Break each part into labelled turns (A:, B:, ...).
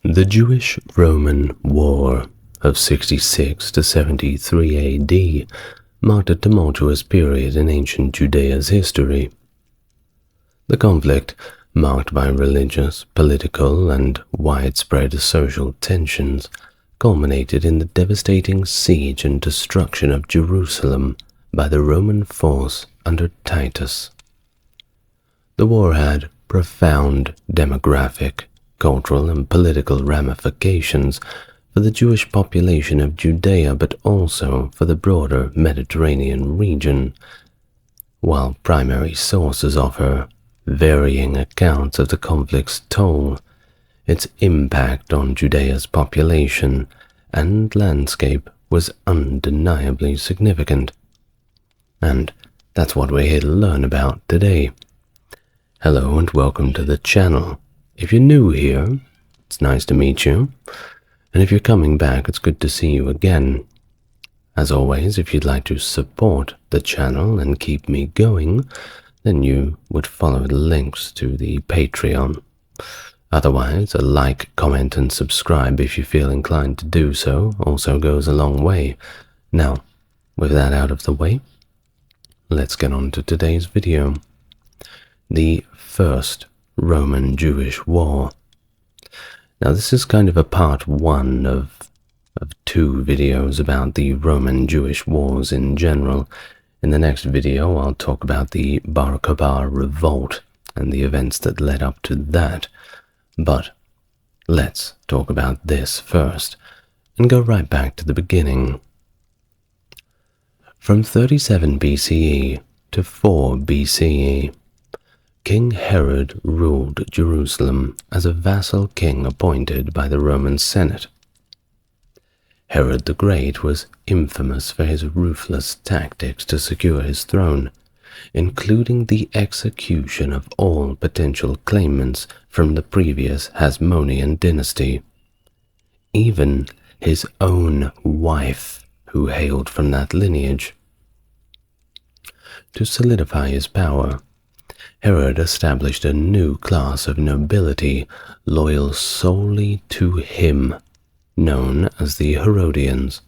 A: The Jewish-Roman War of 66 to 73 AD marked a tumultuous period in ancient Judea's history. The conflict, marked by religious, political, and widespread social tensions, culminated in the devastating siege and destruction of Jerusalem by the Roman force under Titus. The war had profound demographic, cultural, and political ramifications for the Jewish population of Judea, but also for the broader Mediterranean region. While primary sources offer varying accounts of the conflict's toll, its impact on Judea's population and landscape was undeniably significant. And that's what we're here to learn about today. Hello and welcome to the channel. If you're new here, it's nice to meet you. And if you're coming back, it's good to see you again. As always, if you'd like to support the channel and keep me going, then you would follow the links to the Patreon. Otherwise, a like, comment, and subscribe if you feel inclined to do so also goes a long way. Now, with that out of the way, let's get on to today's video. The First Roman-Jewish War. Now, this is kind of a part one of two videos about the Roman-Jewish wars in general. In the next video, I'll talk about the Bar Kokhba Revolt and the events that led up to that. But let's talk about this first and go right back to the beginning. From 37 BCE to 4 BCE, King Herod ruled Jerusalem as a vassal king appointed by the Roman Senate. Herod the Great was infamous for his ruthless tactics to secure his throne, including the execution of all potential claimants from the previous Hasmonean dynasty. Even his own wife, who hailed from that lineage. To solidify his power, Herod established a new class of nobility loyal solely to him, known as the Herodians,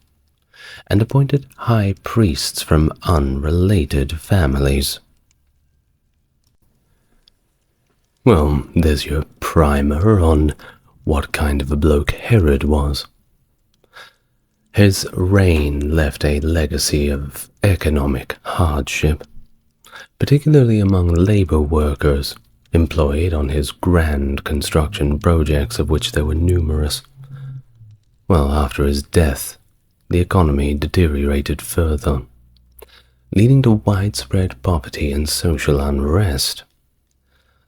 A: and appointed high priests from unrelated families. Well, there's your primer on what kind of a bloke Herod was. His reign left a legacy of economic hardship, particularly among labor workers employed on his grand construction projects, of which there were numerous. Well, after his death, the economy deteriorated further, leading to widespread poverty and social unrest.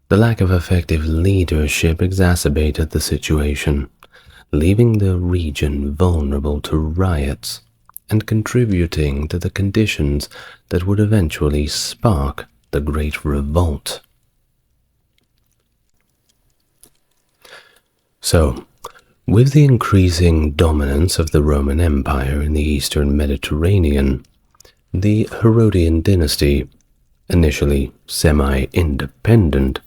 A: The lack of effective leadership exacerbated the situation, leaving the region vulnerable to riots and contributing to the conditions that would eventually spark the Great Revolt. So, with the increasing dominance of the Roman Empire in the eastern Mediterranean, the Herodian dynasty, initially semi-independent,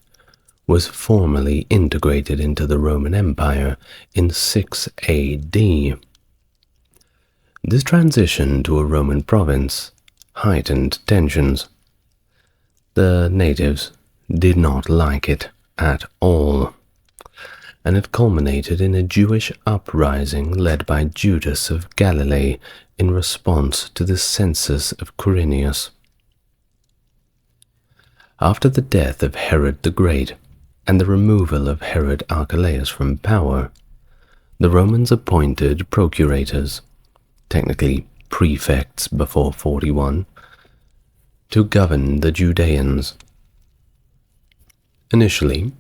A: was formally integrated into the Roman Empire in 6 AD. This transition to a Roman province heightened tensions. The natives did not like it at all, and it culminated in a Jewish uprising led by Judas of Galilee in response to the census of Quirinius. After the death of Herod the Great and the removal of Herod Archelaus from power, the Romans appointed procurators, technically prefects before 41, to govern the Judeans. Initially,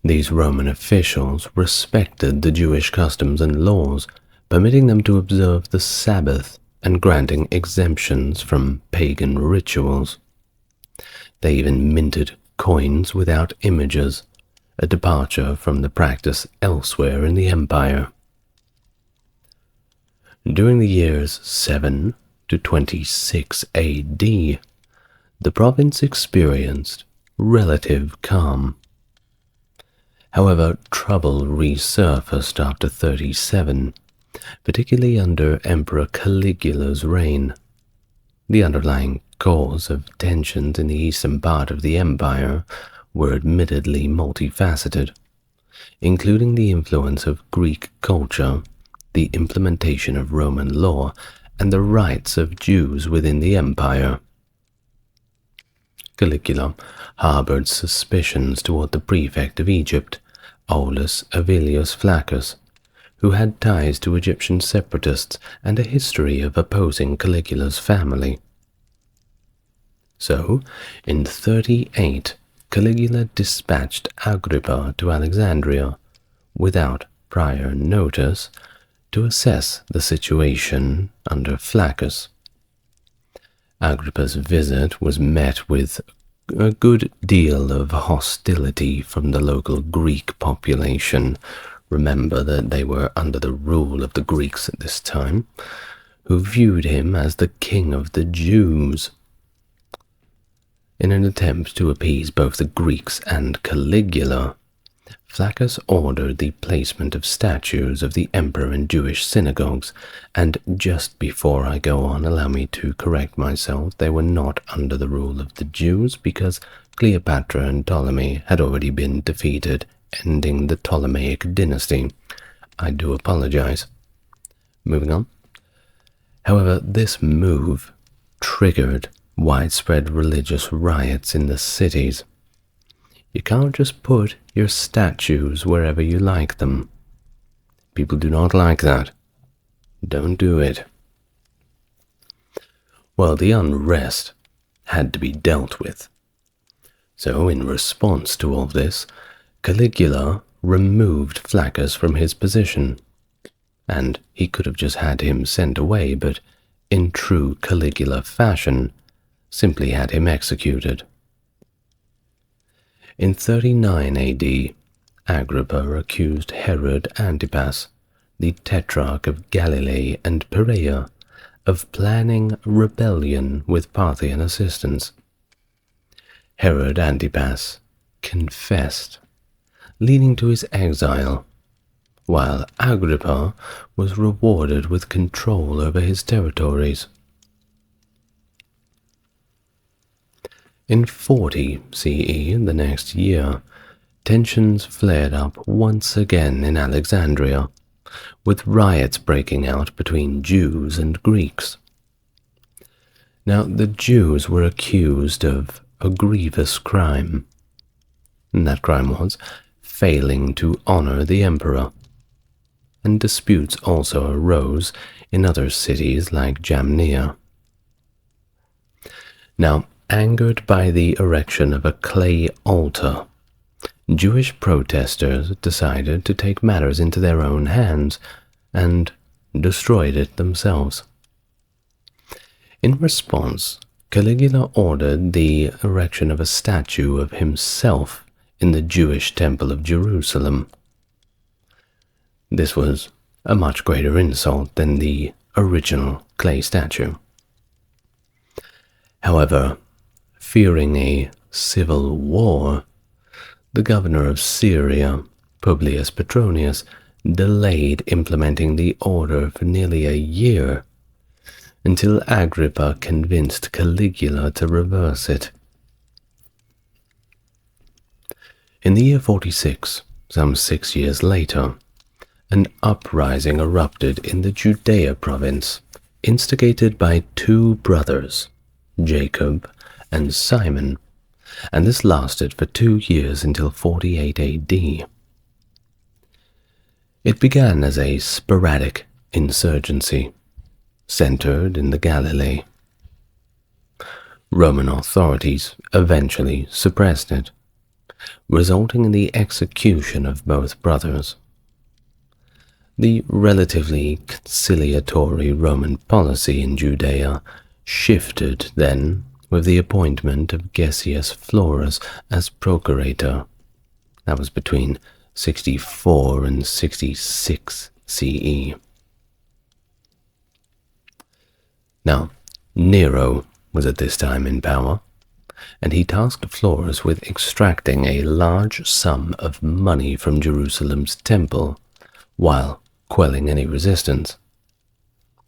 A: these Roman officials respected the Jewish customs and laws, permitting them to observe the Sabbath and granting exemptions from pagan rituals. They even minted coins without images, a departure from the practice elsewhere in the empire. During the years 7 to 26 AD, the province experienced relative calm. However, trouble resurfaced after 37, particularly under Emperor Caligula's reign. The underlying cause of tensions in the eastern part of the empire were admittedly multifaceted, including the influence of Greek culture, the implementation of Roman law, and the rights of Jews within the empire. Caligula harbored suspicions toward the prefect of Egypt, Aulus Aelius Flaccus, who had ties to Egyptian separatists and a history of opposing Caligula's family. So, in 38, Caligula dispatched Agrippa to Alexandria, without prior notice, to assess the situation under Flaccus. Agrippa's visit was met with a good deal of hostility from the local Greek population. Remember that they were under the rule of the Greeks at this time, who viewed him as the king of the Jews. In an attempt to appease both the Greeks and Caligula, Flaccus ordered the placement of statues of the emperor in Jewish synagogues, and just before I go on, allow me to correct myself. They were not under the rule of the Jews, because Cleopatra and Ptolemy had already been defeated, ending the Ptolemaic dynasty. I do apologize. Moving on. However, this move triggered widespread religious riots in the cities. You can't just put your statues wherever you like them. People do not like that. Don't do it. Well, the unrest had to be dealt with. So, in response to all this, Caligula removed Flaccus from his position. And he could have just had him sent away, but in true Caligula fashion, simply had him executed. In 39 AD, Agrippa accused Herod Antipas, the tetrarch of Galilee and Perea, of planning rebellion with Parthian assistance. Herod Antipas confessed, leading to his exile, while Agrippa was rewarded with control over his territories. In 40 CE, the next year, tensions flared up once again in Alexandria, with riots breaking out between Jews and Greeks. Now, the Jews were accused of a grievous crime, and that crime was failing to honor the emperor, and disputes also arose in other cities like Jamnia. Now, angered by the erection of a clay altar, Jewish protesters decided to take matters into their own hands and destroyed it themselves. In response, Caligula ordered the erection of a statue of himself in the Jewish Temple of Jerusalem. This was a much greater insult than the original clay statue. However, fearing a civil war, the governor of Syria, Publius Petronius, delayed implementing the order for nearly a year, until Agrippa convinced Caligula to reverse it. In the year 46, some 6 years later, an uprising erupted in the Judea province, instigated by two brothers, Jacob and Simon, and this lasted for 2 years until 48 AD. It began as a sporadic insurgency, centered in the Galilee. Roman authorities eventually suppressed it, resulting in the execution of both brothers. The relatively conciliatory Roman policy in Judea shifted then with the appointment of Gessius Florus as procurator. That was between 64 and 66 CE. Now, Nero was at this time in power, and he tasked Florus with extracting a large sum of money from Jerusalem's temple while quelling any resistance.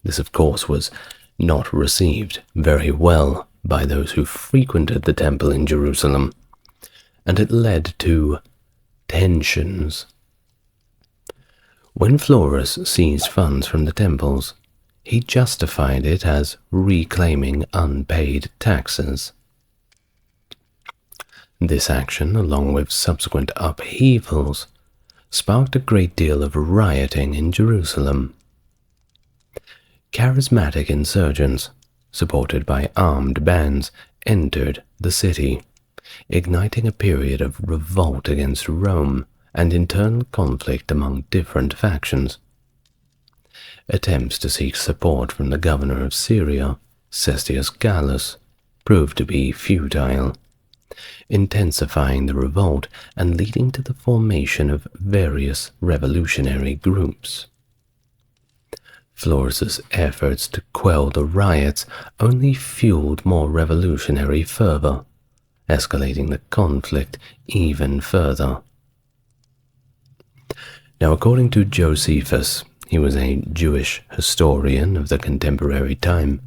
A: This, of course, was not received very well by those who frequented the temple in Jerusalem, and it led to tensions. When Florus seized funds from the temples, he justified it as reclaiming unpaid taxes. This action, along with subsequent upheavals, sparked a great deal of rioting in Jerusalem. Charismatic insurgents, supported by armed bands, entered the city, igniting a period of revolt against Rome and internal conflict among different factions. Attempts to seek support from the governor of Syria, Cestius Gallus, proved to be futile, intensifying the revolt and leading to the formation of various revolutionary groups. Florus's efforts to quell the riots only fueled more revolutionary fervor, escalating the conflict even further. Now, according to Josephus, he was a Jewish historian of the contemporary time,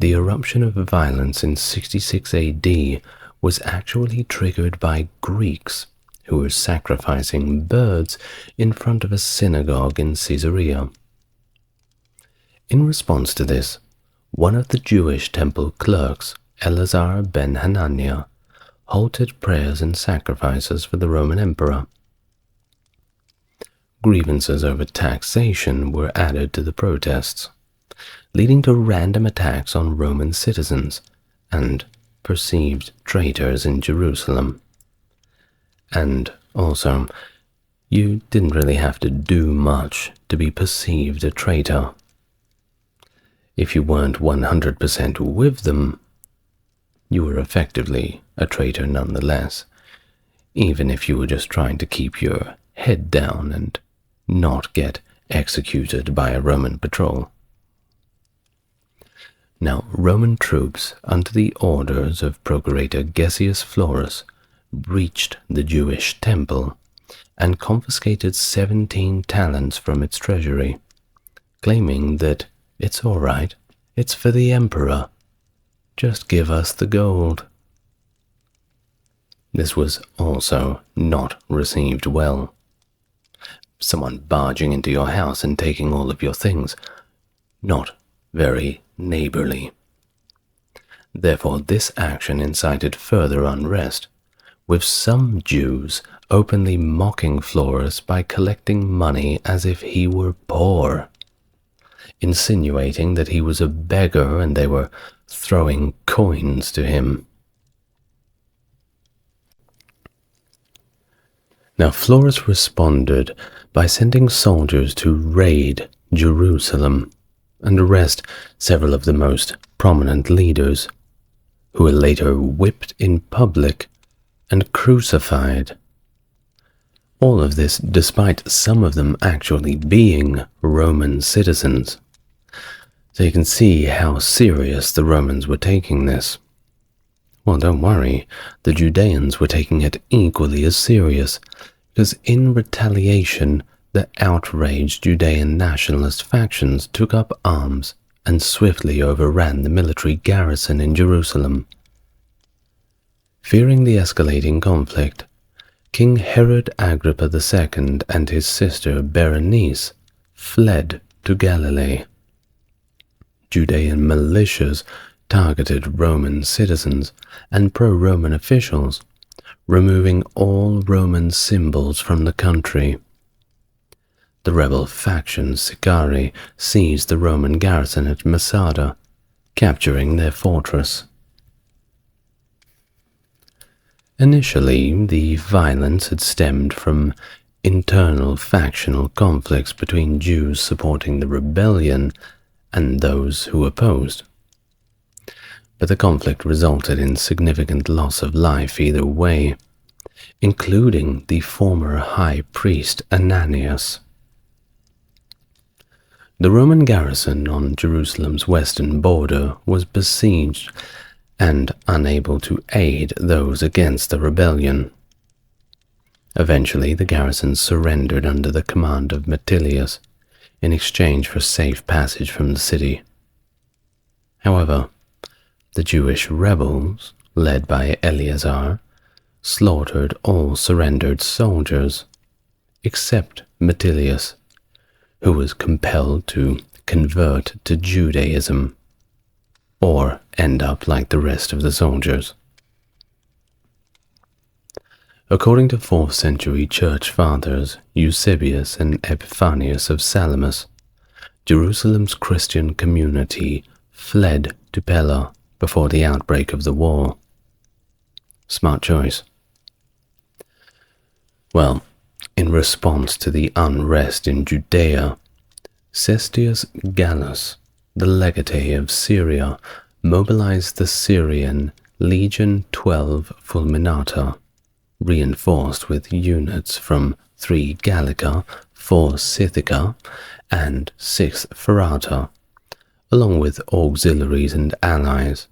A: the eruption of violence in 66 AD was actually triggered by Greeks who were sacrificing birds in front of a synagogue in Caesarea. In response to this, one of the Jewish temple clerks, Eleazar ben Hananiah, halted prayers and sacrifices for the Roman emperor. Grievances over taxation were added to the protests, leading to random attacks on Roman citizens and perceived traitors in Jerusalem. And also, you didn't really have to do much to be perceived a traitor. If you weren't 100% with them, you were effectively a traitor nonetheless, even if you were just trying to keep your head down and not get executed by a Roman patrol. Now, Roman troops, under the orders of Procurator Gessius Florus, breached the Jewish temple and confiscated 17 talents from its treasury, claiming that it's all right, it's for the emperor, just give us the gold. This was also not received well. Someone barging into your house and taking all of your things, not very neighborly. Therefore, this action incited further unrest, with some Jews openly mocking Florus by collecting money as if he were poor, insinuating that he was a beggar and they were throwing coins to him. Now, Florus responded by sending soldiers to raid Jerusalem and arrest several of the most prominent leaders, who were later whipped in public and crucified. All of this despite some of them actually being Roman citizens. So you can see how serious the Romans were taking this. Well, don't worry, the Judeans were taking it equally as serious, because in retaliation, the outraged Judean nationalist factions took up arms and swiftly overran the military garrison in Jerusalem. Fearing the escalating conflict, King Herod Agrippa II and his sister Berenice fled to Galilee. Judean militias targeted Roman citizens and pro-Roman officials, removing all Roman symbols from the country. The rebel faction Sicari seized the Roman garrison at Masada, capturing their fortress. Initially, the violence had stemmed from internal factional conflicts between Jews supporting the rebellion and those who opposed. But the conflict resulted in significant loss of life either way, including the former high priest Ananias. The Roman garrison on Jerusalem's western border was besieged, and unable to aid those against the rebellion. Eventually, the garrison surrendered under the command of Metilius in exchange for safe passage from the city. However, the Jewish rebels, led by Eleazar, slaughtered all surrendered soldiers, except Metilius, who was compelled to convert to Judaism, or end up like the rest of the soldiers. According to 4th century church fathers Eusebius and Epiphanius of Salamis, Jerusalem's Christian community fled to Pella before the outbreak of the war. Smart choice. Well, in response to the unrest in Judea, Cestius Gallus, the legate of Syria, mobilized the Syrian Legion 12 Fulminata, reinforced with units from 3 Gallica, 4 Scythica, and 6 Ferrata, along with auxiliaries and allies,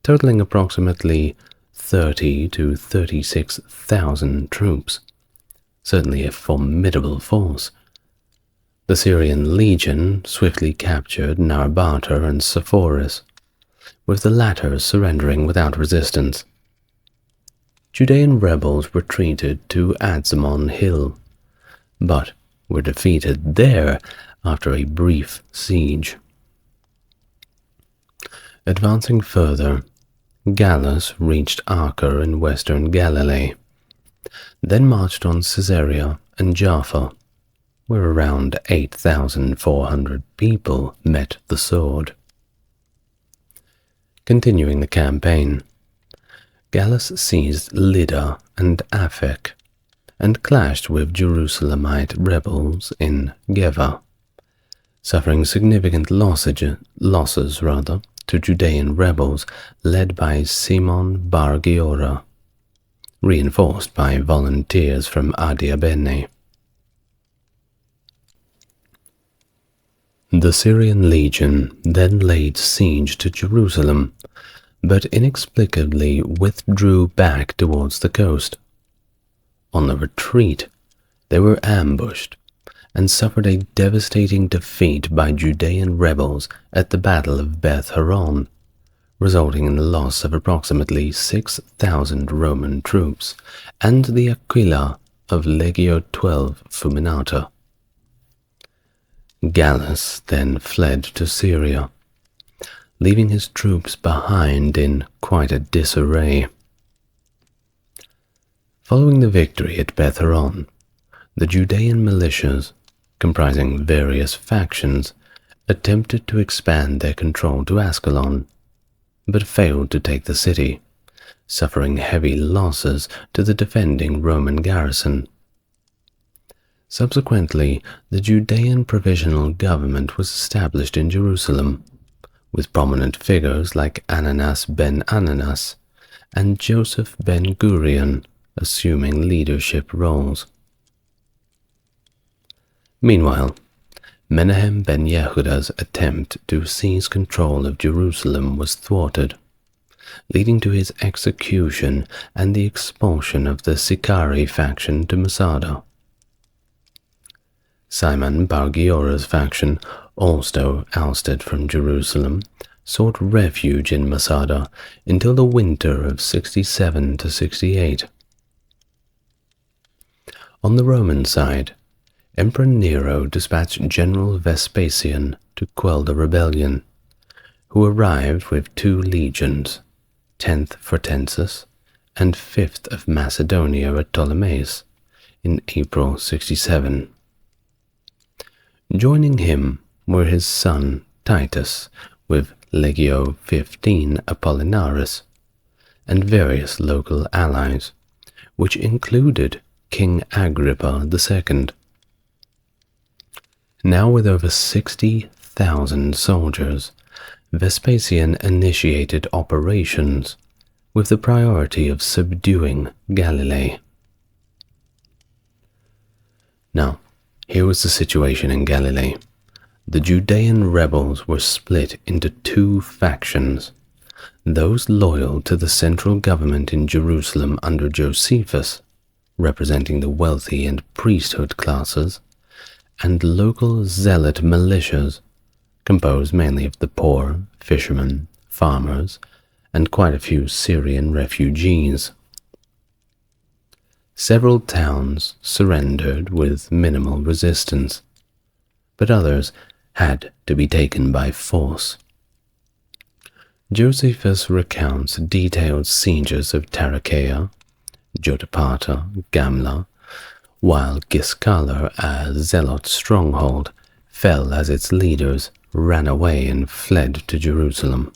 A: totaling approximately 30 to 36,000 troops. Certainly a formidable force. The Syrian legion swiftly captured Narbater and Sepphoris, with the latter surrendering without resistance. Judean rebels retreated to Adzamon Hill, but were defeated there after a brief siege. Advancing further, Gallus reached Acre in western Galilee, then marched on Caesarea and Jaffa, where around 8,400 people met the sword. Continuing the campaign, Gallus seized Lydda and Aphek, and clashed with Jerusalemite rebels in Geva, suffering significant losses to Judean rebels led by Simon Bar Kokhba, reinforced by volunteers from Adiabene. The Syrian legion then laid siege to Jerusalem, but inexplicably withdrew back towards the coast. On the retreat, they were ambushed and suffered a devastating defeat by Judean rebels at the Battle of Beth Horon, resulting in the loss of approximately 6,000 Roman troops and the Aquila of Legio 12 Fulminata. Gallus then fled to Syria, leaving his troops behind in quite a disarray. Following the victory at Beth Horon, the Judean militias, comprising various factions, attempted to expand their control to Ascalon, but failed to take the city, suffering heavy losses to the defending Roman garrison. Subsequently, the Judean provisional government was established in Jerusalem, with prominent figures like Ananas ben Ananas and Joseph ben Gurion assuming leadership roles. Meanwhile, Menahem ben Yehuda's attempt to seize control of Jerusalem was thwarted, leading to his execution and the expulsion of the Sicari faction to Masada. Simon Bar Kokhba's faction, also ousted from Jerusalem, sought refuge in Masada until the winter of 67 to 68. On the Roman side, Emperor Nero dispatched General Vespasian to quell the rebellion, who arrived with 2 legions, 10th Fretensis and 5th of Macedonia at Ptolemais, in April 67. Joining him were his son Titus with Legio 15 Apollinaris, and various local allies, which included King Agrippa II. Now with over 60,000 soldiers, Vespasian initiated operations with the priority of subduing Galilee. Now, here was the situation in Galilee. The Judean rebels were split into 2 factions, those loyal to the central government in Jerusalem under Josephus, representing the wealthy and priesthood classes, and local zealot militias, composed mainly of the poor, fishermen, farmers, and quite a few Syrian refugees. Several towns surrendered with minimal resistance, but others had to be taken by force. Josephus recounts detailed sieges of Tarichaea, Jotapata, Gamla, while Giscala, a zealot stronghold, fell as its leaders ran away and fled to Jerusalem.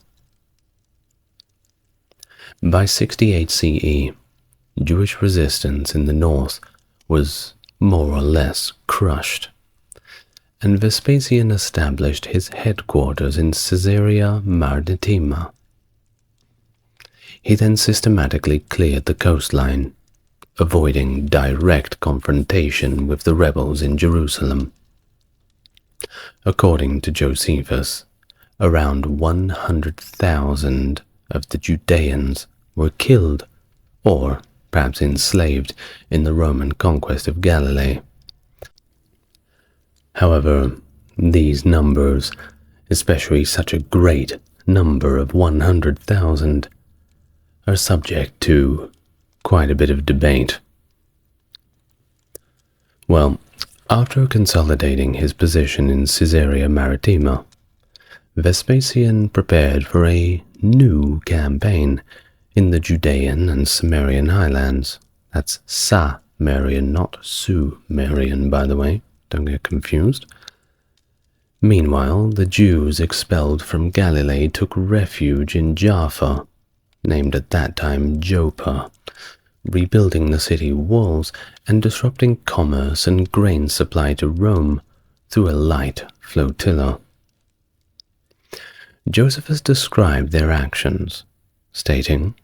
A: By 68 CE, Jewish resistance in the north was more or less crushed, and Vespasian established his headquarters in Caesarea Maritima. He then systematically cleared the coastline, avoiding direct confrontation with the rebels in Jerusalem. According to Josephus, around 100,000 of the Judeans were killed or perhaps enslaved in the Roman conquest of Galilee. However, these numbers, especially such a great number of 100,000, are subject to quite a bit of debate. Well, after consolidating his position in Caesarea Maritima, Vespasian prepared for a new campaign in the Judean and Samarian highlands. That's Sa-Marian, not Su-Marian, by the way. Don't get confused. Meanwhile, the Jews expelled from Galilee took refuge in Jaffa, named at that time Joppa, rebuilding the city walls and disrupting commerce and grain supply to Rome through a light flotilla. Josephus described their actions, stating,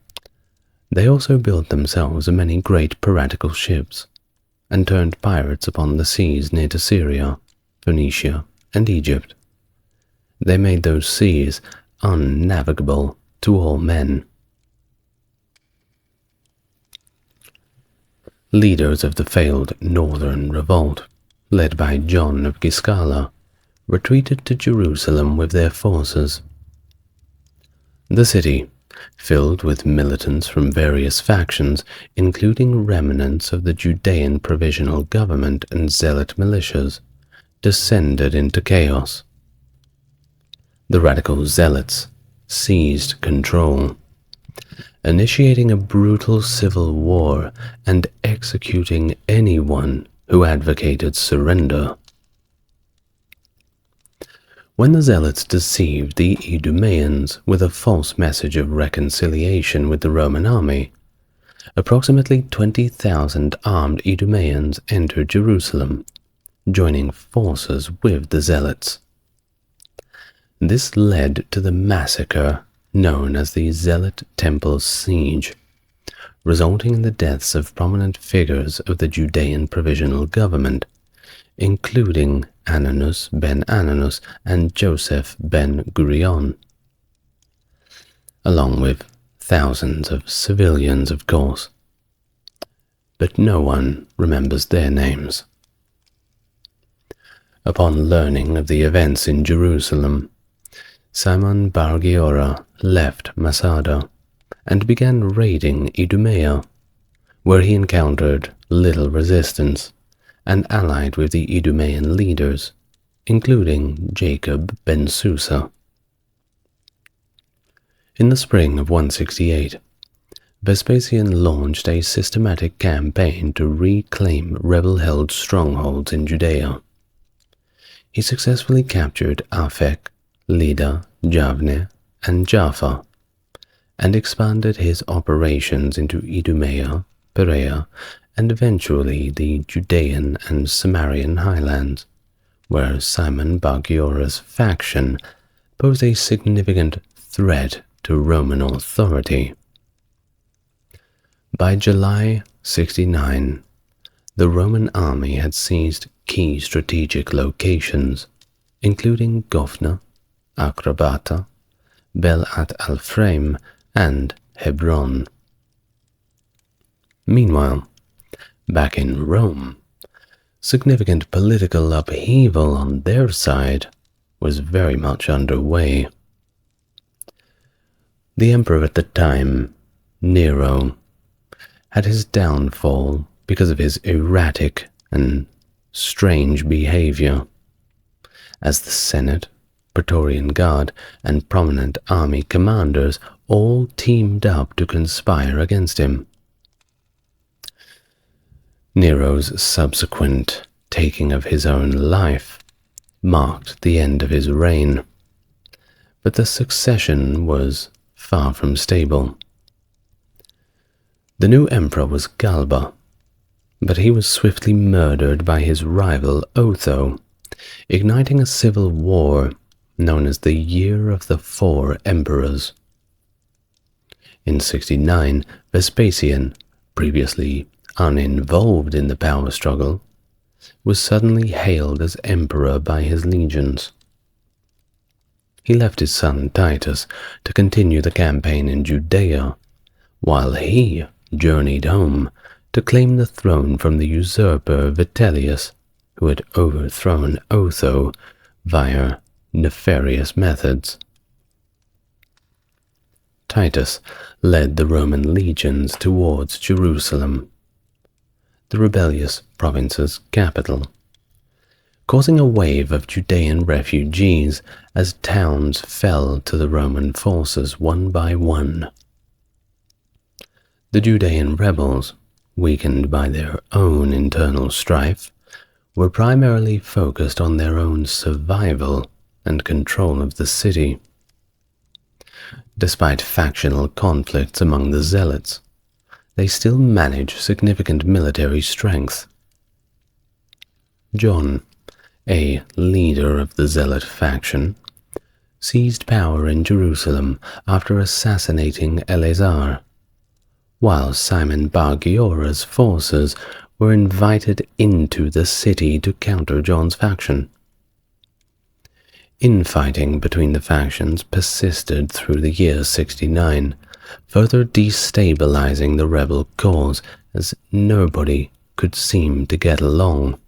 A: "They also built themselves many great piratical ships, and turned pirates upon the seas near to Syria, Phoenicia, and Egypt. They made those seas unnavigable to all men." Leaders of the failed northern revolt, led by John of Giscala, retreated to Jerusalem with their forces. The city, filled with militants from various factions, including remnants of the Judean provisional government and zealot militias, descended into chaos. The radical zealots seized control, initiating a brutal civil war and executing anyone who advocated surrender. When the zealots deceived the Idumeans with a false message of reconciliation with the Roman army, approximately 20,000 armed Idumeans entered Jerusalem, joining forces with the zealots. This led to the massacre known as the Zealot Temple Siege, resulting in the deaths of prominent figures of the Judean provisional government, including Ananus ben Ananus and Joseph ben Gurion, along with thousands of civilians, of course. But no one remembers their names. Upon learning of the events in Jerusalem, Simon Bar Kokhba left Masada and began raiding Idumea, where he encountered little resistance and allied with the Idumean leaders, including Jacob ben Susa. In the spring of 168, Vespasian launched a systematic campaign to reclaim rebel-held strongholds in Judea. He successfully captured Aphek, Lida, Javne, and Jaffa, and expanded his operations into Idumea, Perea, and eventually the Judean and Samarian highlands, where Simon Bar Kokhba's faction posed a significant threat to Roman authority. By July 69, the Roman army had seized key strategic locations, including Gophna, Akrabata, Belat al-Frame, and Hebron. Meanwhile, back in Rome, significant political upheaval on their side was very much underway. The emperor at the time, Nero, had his downfall because of his erratic and strange behavior, as the Senate, Praetorian Guard, and prominent army commanders all teamed up to conspire against him. Nero's subsequent taking of his own life marked the end of his reign, but the succession was far from stable. The new emperor was Galba, but he was swiftly murdered by his rival Otho, igniting a civil war known as the Year of the Four Emperors. In 69, Vespasian, previously uninvolved in the power struggle, was suddenly hailed as emperor by his legions. He left his son Titus to continue the campaign in Judea, while he journeyed home to claim the throne from the usurper Vitellius, who had overthrown Otho via nefarious methods. Titus led the Roman legions towards Jerusalem, the rebellious province's capital, causing a wave of Judean refugees as towns fell to the Roman forces one by one. The Judean rebels, weakened by their own internal strife, were primarily focused on their own survival and control of the city. Despite factional conflicts among the zealots, they still managed significant military strength. John, a leader of the zealot faction, seized power in Jerusalem after assassinating Eleazar, while Simon Bar Kokhba's forces were invited into the city to counter John's faction. Infighting between the factions persisted through the year 69, further destabilizing the rebel cause as nobody could seem to get along.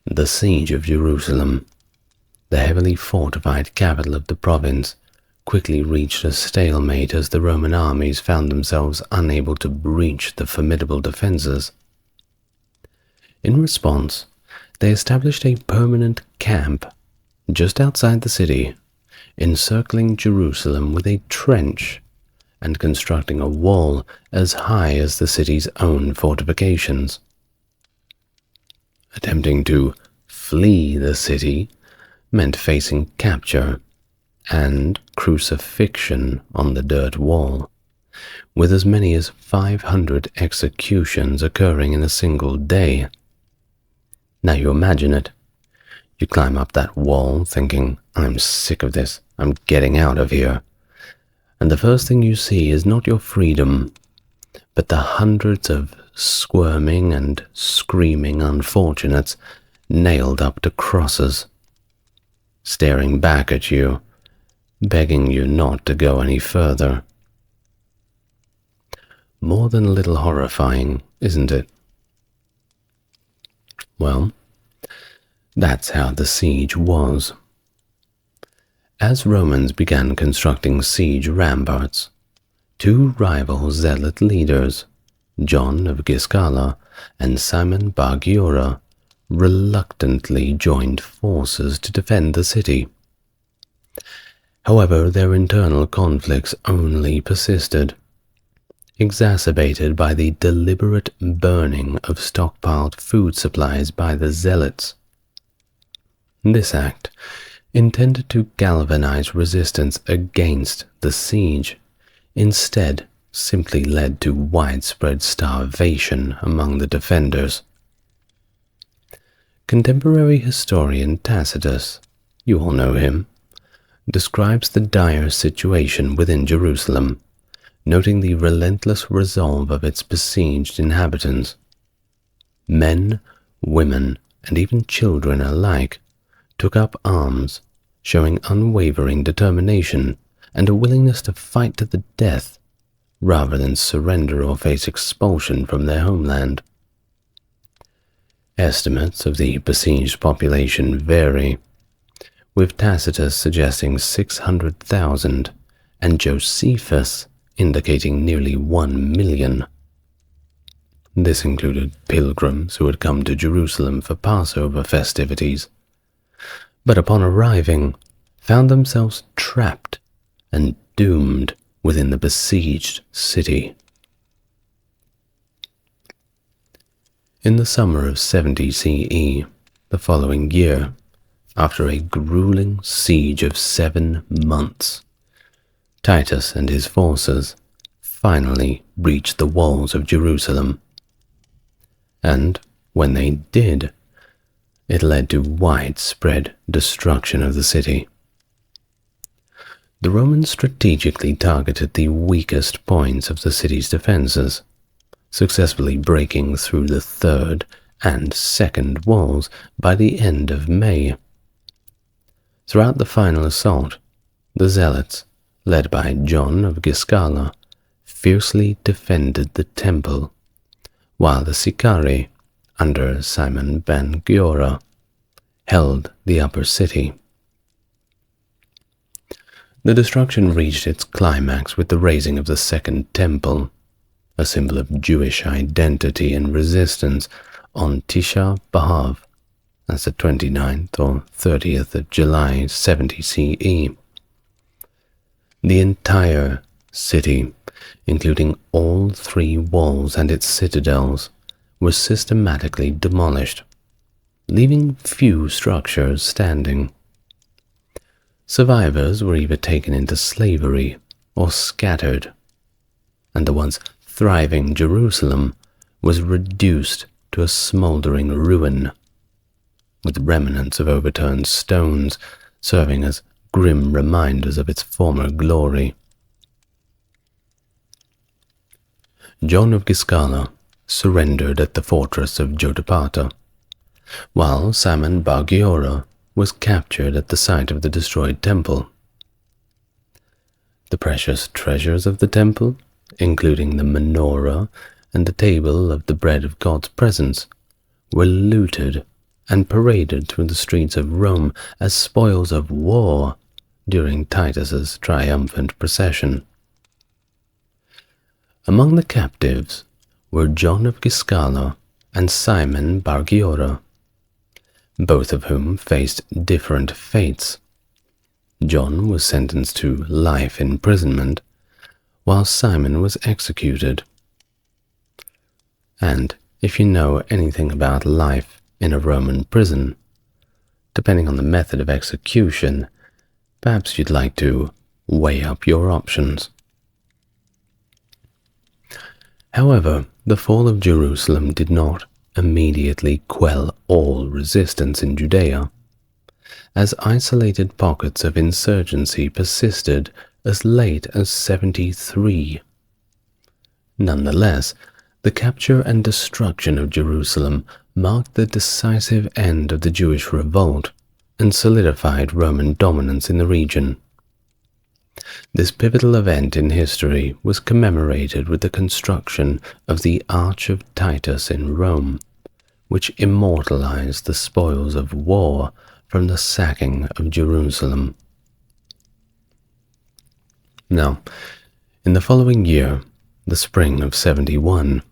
A: The siege of Jerusalem, the heavily fortified capital of the province, quickly reached a stalemate as the Roman armies found themselves unable to breach the formidable defenses. In response, they established a permanent camp just outside the city, encircling Jerusalem with a trench and constructing a wall as high as the city's own fortifications. Attempting to flee the city meant facing capture and crucifixion on the dirt wall, with as many as 500 executions occurring in a single day. Now you imagine it. You climb up that wall thinking, I'm sick of this, I'm getting out of here. And the first thing you see is not your freedom, but the hundreds of squirming and screaming unfortunates nailed up to crosses, staring back at you, begging you not to go any further. More than a little horrifying, isn't it? Well, that's how the siege was. As Romans began constructing siege ramparts, two rival zealot leaders, John of Giscala and Simon Bar Kokhba, reluctantly joined forces to defend the city. However, their internal conflicts only persisted, exacerbated by the deliberate burning of stockpiled food supplies by the zealots. This act, intended to galvanize resistance against the siege, instead simply led to widespread starvation among the defenders. Contemporary historian Tacitus, you all know him, describes the dire situation within Jerusalem, noting the relentless resolve of its besieged inhabitants. Men, women, and even children alike took up arms showing unwavering determination and a willingness to fight to the death rather than surrender or face expulsion from their homeland. Estimates of the besieged population vary, with Tacitus suggesting 600,000 and Josephus indicating nearly 1 million. This included pilgrims who had come to Jerusalem for Passover festivities, but upon arriving, found themselves trapped and doomed within the besieged city. In the summer of 70 CE, the following year, after a grueling siege of 7 months, Titus and his forces finally reached the walls of Jerusalem. And when they did, it led to widespread destruction of the city. The Romans strategically targeted the weakest points of the city's defenses, successfully breaking through the third and second walls by the end of May. Throughout the final assault, the Zealots, led by John of Giscala, fiercely defended the temple, while the Sicari, under Simon ben Giora, held the upper city. The destruction reached its climax with the razing of the Second Temple, a symbol of Jewish identity and resistance, on Tisha B'Av, that's the 29th or 30th of July 70 CE. The entire city, including all 3 walls and its citadels, was systematically demolished, leaving few structures standing. Survivors were either taken into slavery or scattered, and the once thriving Jerusalem was reduced to a smoldering ruin, with remnants of overturned stones serving as grim reminders of its former glory. John of Giscala surrendered at the fortress of Jotapata, while Simon bar Giora was captured at the site of the destroyed temple. The precious treasures of the temple, including the menorah and the table of the bread of God's presence, were looted and paraded through the streets of Rome as spoils of war during Titus's triumphant procession. Among the captives were John of Giscala and Simon bar Giora, both of whom faced different fates. John was sentenced to life imprisonment, while Simon was executed. And if you know anything about life in a Roman prison, depending on the method of execution, perhaps you'd like to weigh up your options. However, the fall of Jerusalem did not immediately quell all resistance in Judea, as isolated pockets of insurgency persisted as late as 73. Nonetheless, the capture and destruction of Jerusalem marked the decisive end of the Jewish revolt and solidified Roman dominance in the region. This pivotal event in history was commemorated with the construction of the Arch of Titus in Rome, which immortalized the spoils of war from the sacking of Jerusalem. Now, in the following year, the spring of 71,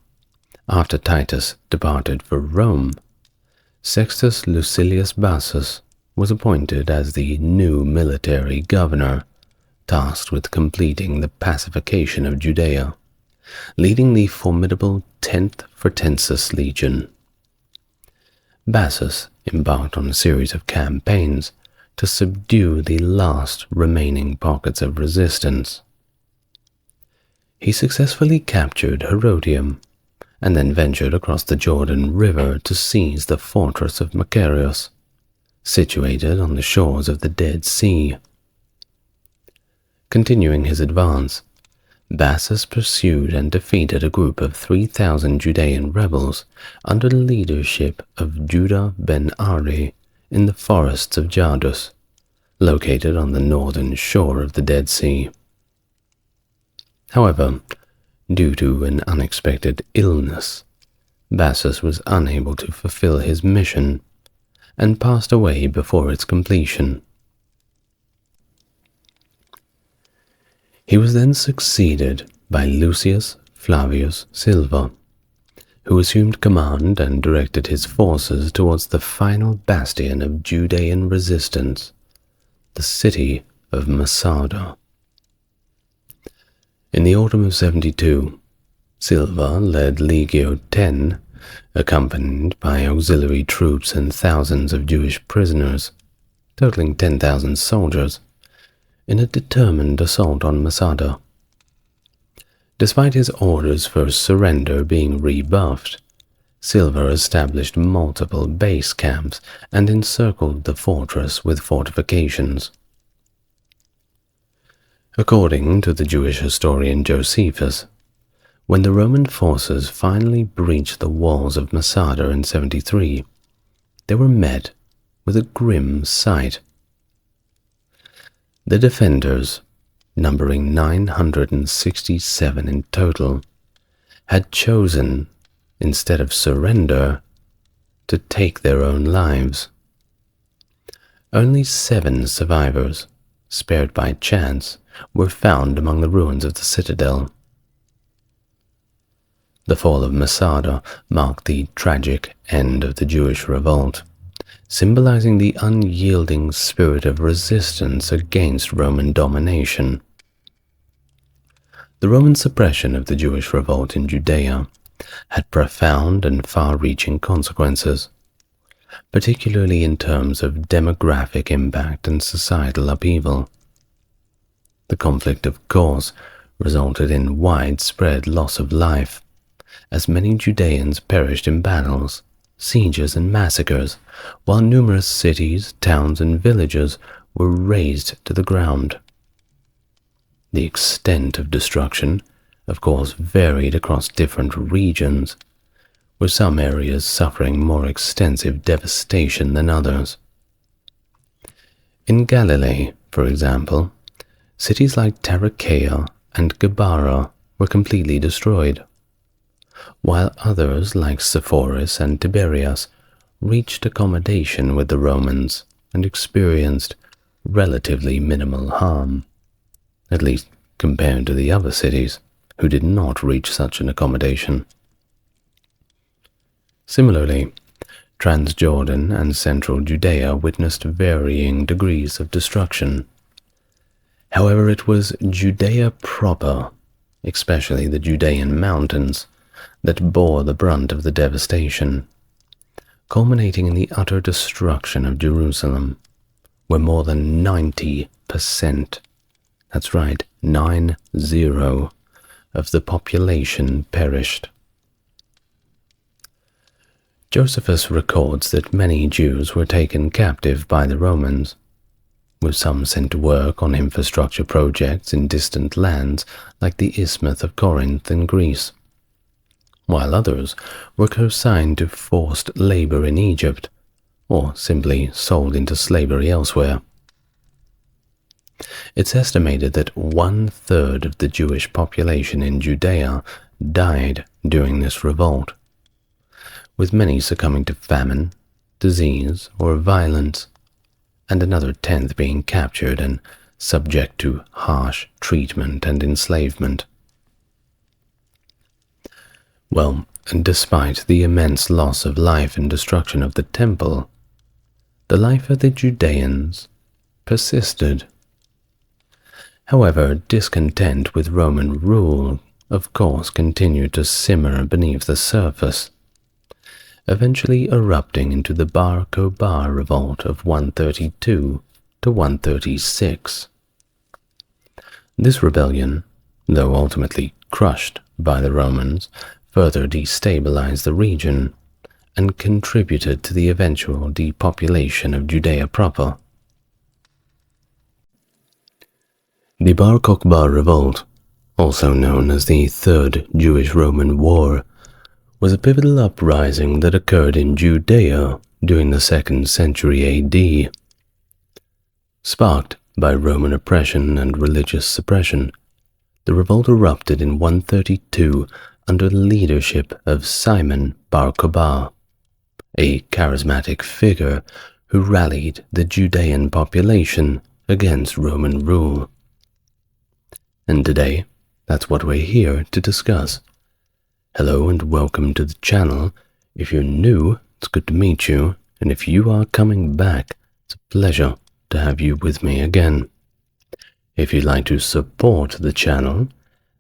A: after Titus departed for Rome, Sextus Lucilius Bassus was appointed as the new military governor, tasked with completing the pacification of Judea, leading the formidable 10th Fretensis Legion. Bassus embarked on a series of campaigns to subdue the last remaining pockets of resistance. He successfully captured Herodium, and then ventured across the Jordan River to seize the fortress of Macarius, situated on the shores of the Dead Sea. Continuing his advance, Bassus pursued and defeated a group of 3,000 Judean rebels under the leadership of Judah ben Ari in the forests of Jardus, located on the northern shore of the Dead Sea. However, due to an unexpected illness, Bassus was unable to fulfill his mission and passed away before its completion. He was then succeeded by Lucius Flavius Silva, who assumed command and directed his forces towards the final bastion of Judean resistance, the city of Masada. In the autumn of 72, Silva led Legio X, accompanied by auxiliary troops and thousands of Jewish prisoners, totaling 10,000 soldiers, in a determined assault on Masada. Despite his orders for surrender being rebuffed, Silva established multiple base camps and encircled the fortress with fortifications. According to the Jewish historian Josephus, when the Roman forces finally breached the walls of Masada in 73, they were met with a grim sight. The defenders, numbering 967 in total, had chosen, instead of surrender, to take their own lives. Only 7 survivors, spared by chance, were found among the ruins of the citadel. The fall of Masada marked the tragic end of the Jewish revolt, symbolizing the unyielding spirit of resistance against Roman domination. The Roman suppression of the Jewish revolt in Judea had profound and far-reaching consequences, particularly in terms of demographic impact and societal upheaval. The conflict, of course, resulted in widespread loss of life, as many Judeans perished in battles, sieges, and massacres, while numerous cities, towns, and villages were razed to the ground. The extent of destruction, of course, varied across different regions, with some areas suffering more extensive devastation than others. In Galilee, for example, cities like Tarichaea and Gabara were completely destroyed, while others like Sepphoris and Tiberias reached accommodation with the Romans and experienced relatively minimal harm, at least compared to the other cities who did not reach such an accommodation. Similarly, Transjordan and central Judea witnessed varying degrees of destruction. However, it was Judea proper, especially the Judean mountains, that bore the brunt of the devastation, culminating in the utter destruction of Jerusalem, where more than 90%, that's right, 90, of the population perished. Josephus records that many Jews were taken captive by the Romans, with some sent to work on infrastructure projects in distant lands like the Isthmus of Corinth in Greece, while others were consigned to forced labor in Egypt, or simply sold into slavery elsewhere. It's estimated that 1/3 of the Jewish population in Judea died during this revolt, with many succumbing to famine, disease, or violence, and another 10th being captured and subject to harsh treatment and enslavement. Well, despite the immense loss of life and destruction of the temple, the life of the Judeans persisted. However, discontent with Roman rule, of course, continued to simmer beneath the surface, eventually erupting into the Bar Kokhba Revolt of 132 to 136. This rebellion, though ultimately crushed by the Romans, further destabilized the region and contributed to the eventual depopulation of Judea proper. The Bar Kokhba Revolt, also known as the Third Jewish-Roman War, was a pivotal uprising that occurred in Judea during the 2nd century AD. Sparked by Roman oppression and religious suppression, the revolt erupted in 132 under the leadership of Simon Bar Kokhba, a charismatic figure who rallied the Judean population against Roman rule. And today, that's what we're here to discuss. Hello and welcome to the channel. If you're new, it's good to meet you, and if you are coming back, it's a pleasure to have you with me again. If you'd like to support the channel,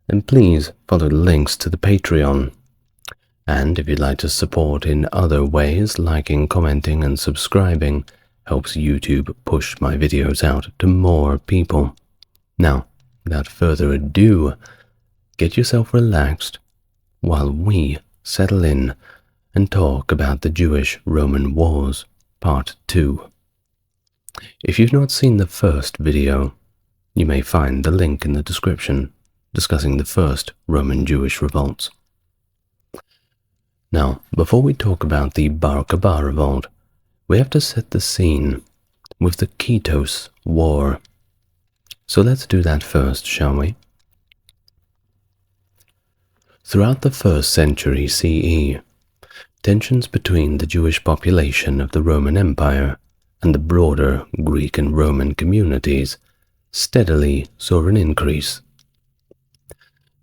A: then please follow the links to the Patreon. And if you'd like to support in other ways, liking, commenting, and subscribing helps YouTube push my videos out to more people. Now, without further ado, get yourself relaxed while we settle in and talk about the Jewish-Roman Wars, Part 2. If you've not seen the first video, you may find the link in the description discussing the first Roman-Jewish revolts. Now, before we talk about the Bar Kokhba Revolt, we have to set the scene with the Kitos War. So let's do that first, shall we? Throughout the 1st century CE, tensions between the Jewish population of the Roman Empire and the broader Greek and Roman communities steadily saw an increase.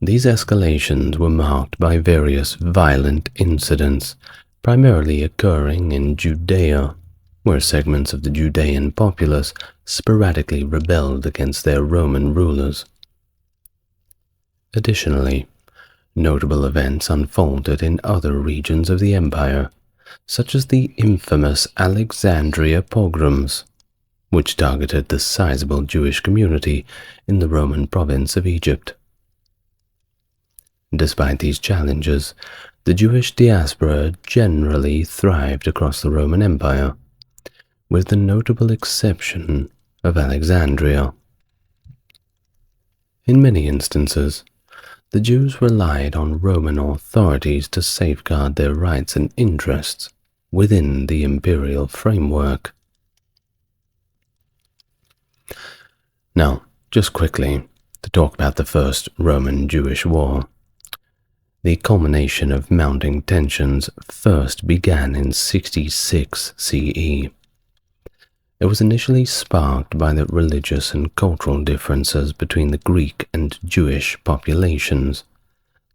A: These escalations were marked by various violent incidents, primarily occurring in Judea, where segments of the Judean populace sporadically rebelled against their Roman rulers. Additionally, notable events unfolded in other regions of the empire, such as the infamous Alexandria pogroms, which targeted the sizable Jewish community in the Roman province of Egypt. Despite these challenges, the Jewish diaspora generally thrived across the Roman Empire, with the notable exception of Alexandria. In many instances, the Jews relied on Roman authorities to safeguard their rights and interests within the imperial framework. Now, just quickly, to talk about the First Roman-Jewish War. The culmination of mounting tensions first began in 66 CE. It was initially sparked by the religious and cultural differences between the Greek and Jewish populations.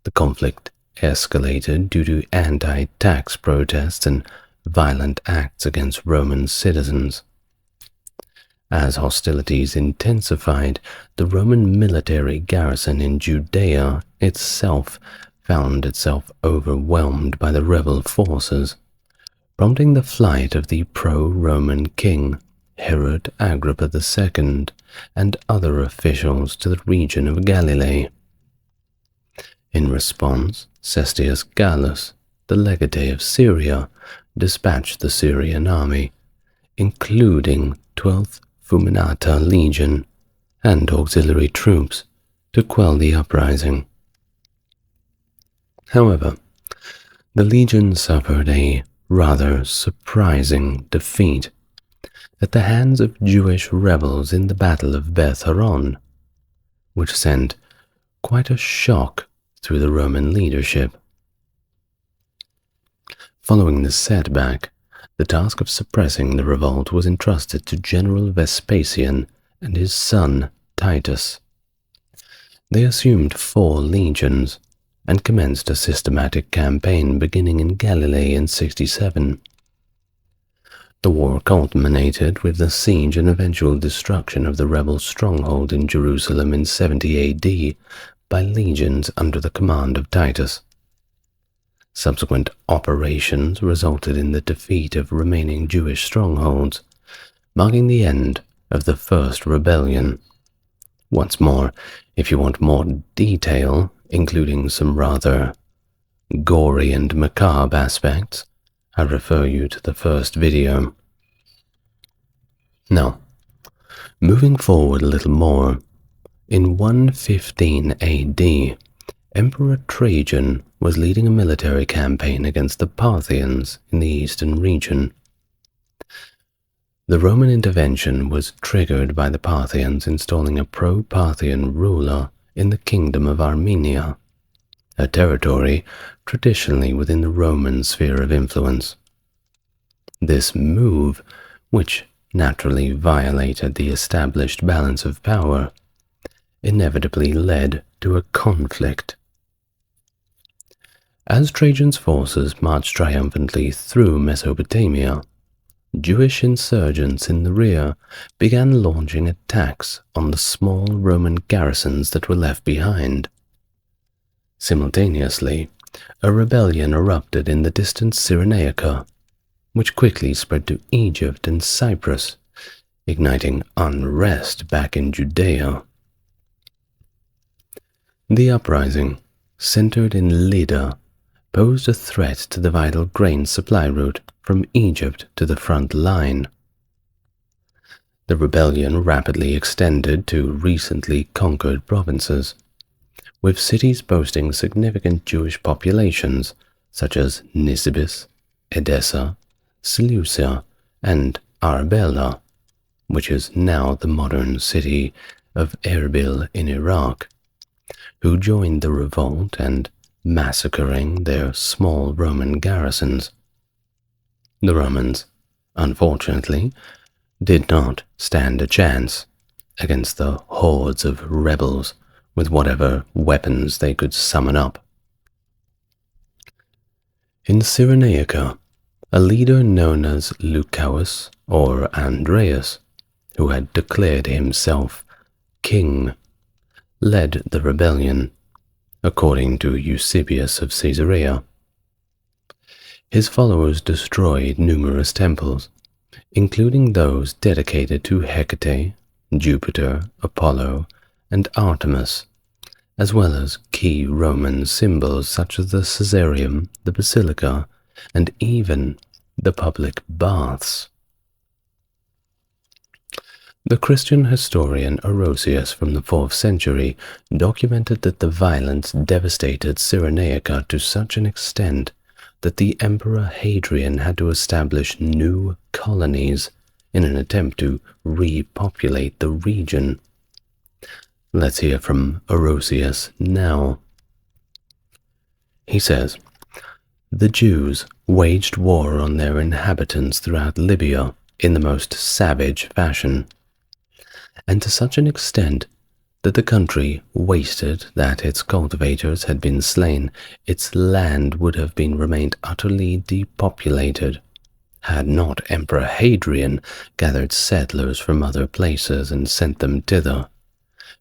A: The conflict escalated due to anti-tax protests and violent acts against Roman citizens. As hostilities intensified, the Roman military garrison in Judea itself found itself overwhelmed by the rebel forces, prompting the flight of the pro-Roman king Herod Agrippa II and other officials to the region of Galilee. In response, Cestius Gallus, the legate of Syria, dispatched the Syrian army, including 12th Fulminata Legion and auxiliary troops, to quell the uprising. However, the legion suffered a rather surprising defeat at the hands of Jewish rebels in the Battle of Betar, which sent quite a shock through the Roman leadership. Following this setback, the task of suppressing the revolt was entrusted to General Vespasian and his son Titus. They assumed 4 legions and commenced a systematic campaign beginning in Galilee in 67. The war culminated with the siege and eventual destruction of the rebel stronghold in Jerusalem in 70 AD by legions under the command of Titus. Subsequent operations resulted in the defeat of remaining Jewish strongholds, marking the end of the First Rebellion. Once more, if you want more detail, including some rather gory and macabre aspects, I refer you to the first video. Now, moving forward a little more, in 115 AD, Emperor Trajan was leading a military campaign against the Parthians in the eastern region. The Roman intervention was triggered by the Parthians installing a pro-Parthian ruler in the Kingdom of Armenia, a territory traditionally within the Roman sphere of influence. This move, which naturally violated the established balance of power, inevitably led to a conflict. As Trajan's forces marched triumphantly through Mesopotamia, Jewish insurgents in the rear began launching attacks on the small Roman garrisons that were left behind. Simultaneously, a rebellion erupted in the distant Cyrenaica, which quickly spread to Egypt and Cyprus, igniting unrest back in Judea. The uprising, centered in Lydda, posed a threat to the vital grain supply route from Egypt to the front line. The rebellion rapidly extended to recently conquered provinces, with cities boasting significant Jewish populations such as Nisibis, Edessa, Seleucia, and Arbela, which is now the modern city of Erbil in Iraq, who joined the revolt and massacring their small Roman garrisons. The Romans, unfortunately, did not stand a chance against the hordes of rebels with whatever weapons they could summon up. In Cyrenaica, a leader known as Lucaus or Andreas, who had declared himself king, led the rebellion, according to Eusebius of Caesarea. His followers destroyed numerous temples, including those dedicated to Hecate, Jupiter, Apollo, and Artemis, as well as key Roman symbols such as the Caesareum, the Basilica, and even the public baths. The Christian historian Orosius from the 4th century documented that the violence devastated Cyrenaica to such an extent that the Emperor Hadrian had to establish new colonies in an attempt to repopulate the region. Let's hear from Orosius now. He says, "The Jews waged war on their inhabitants throughout Libya in the most savage fashion, and to such an extent that the country wasted that its cultivators had been slain. Its land would have been remained utterly depopulated, had not Emperor Hadrian gathered settlers from other places and sent them thither,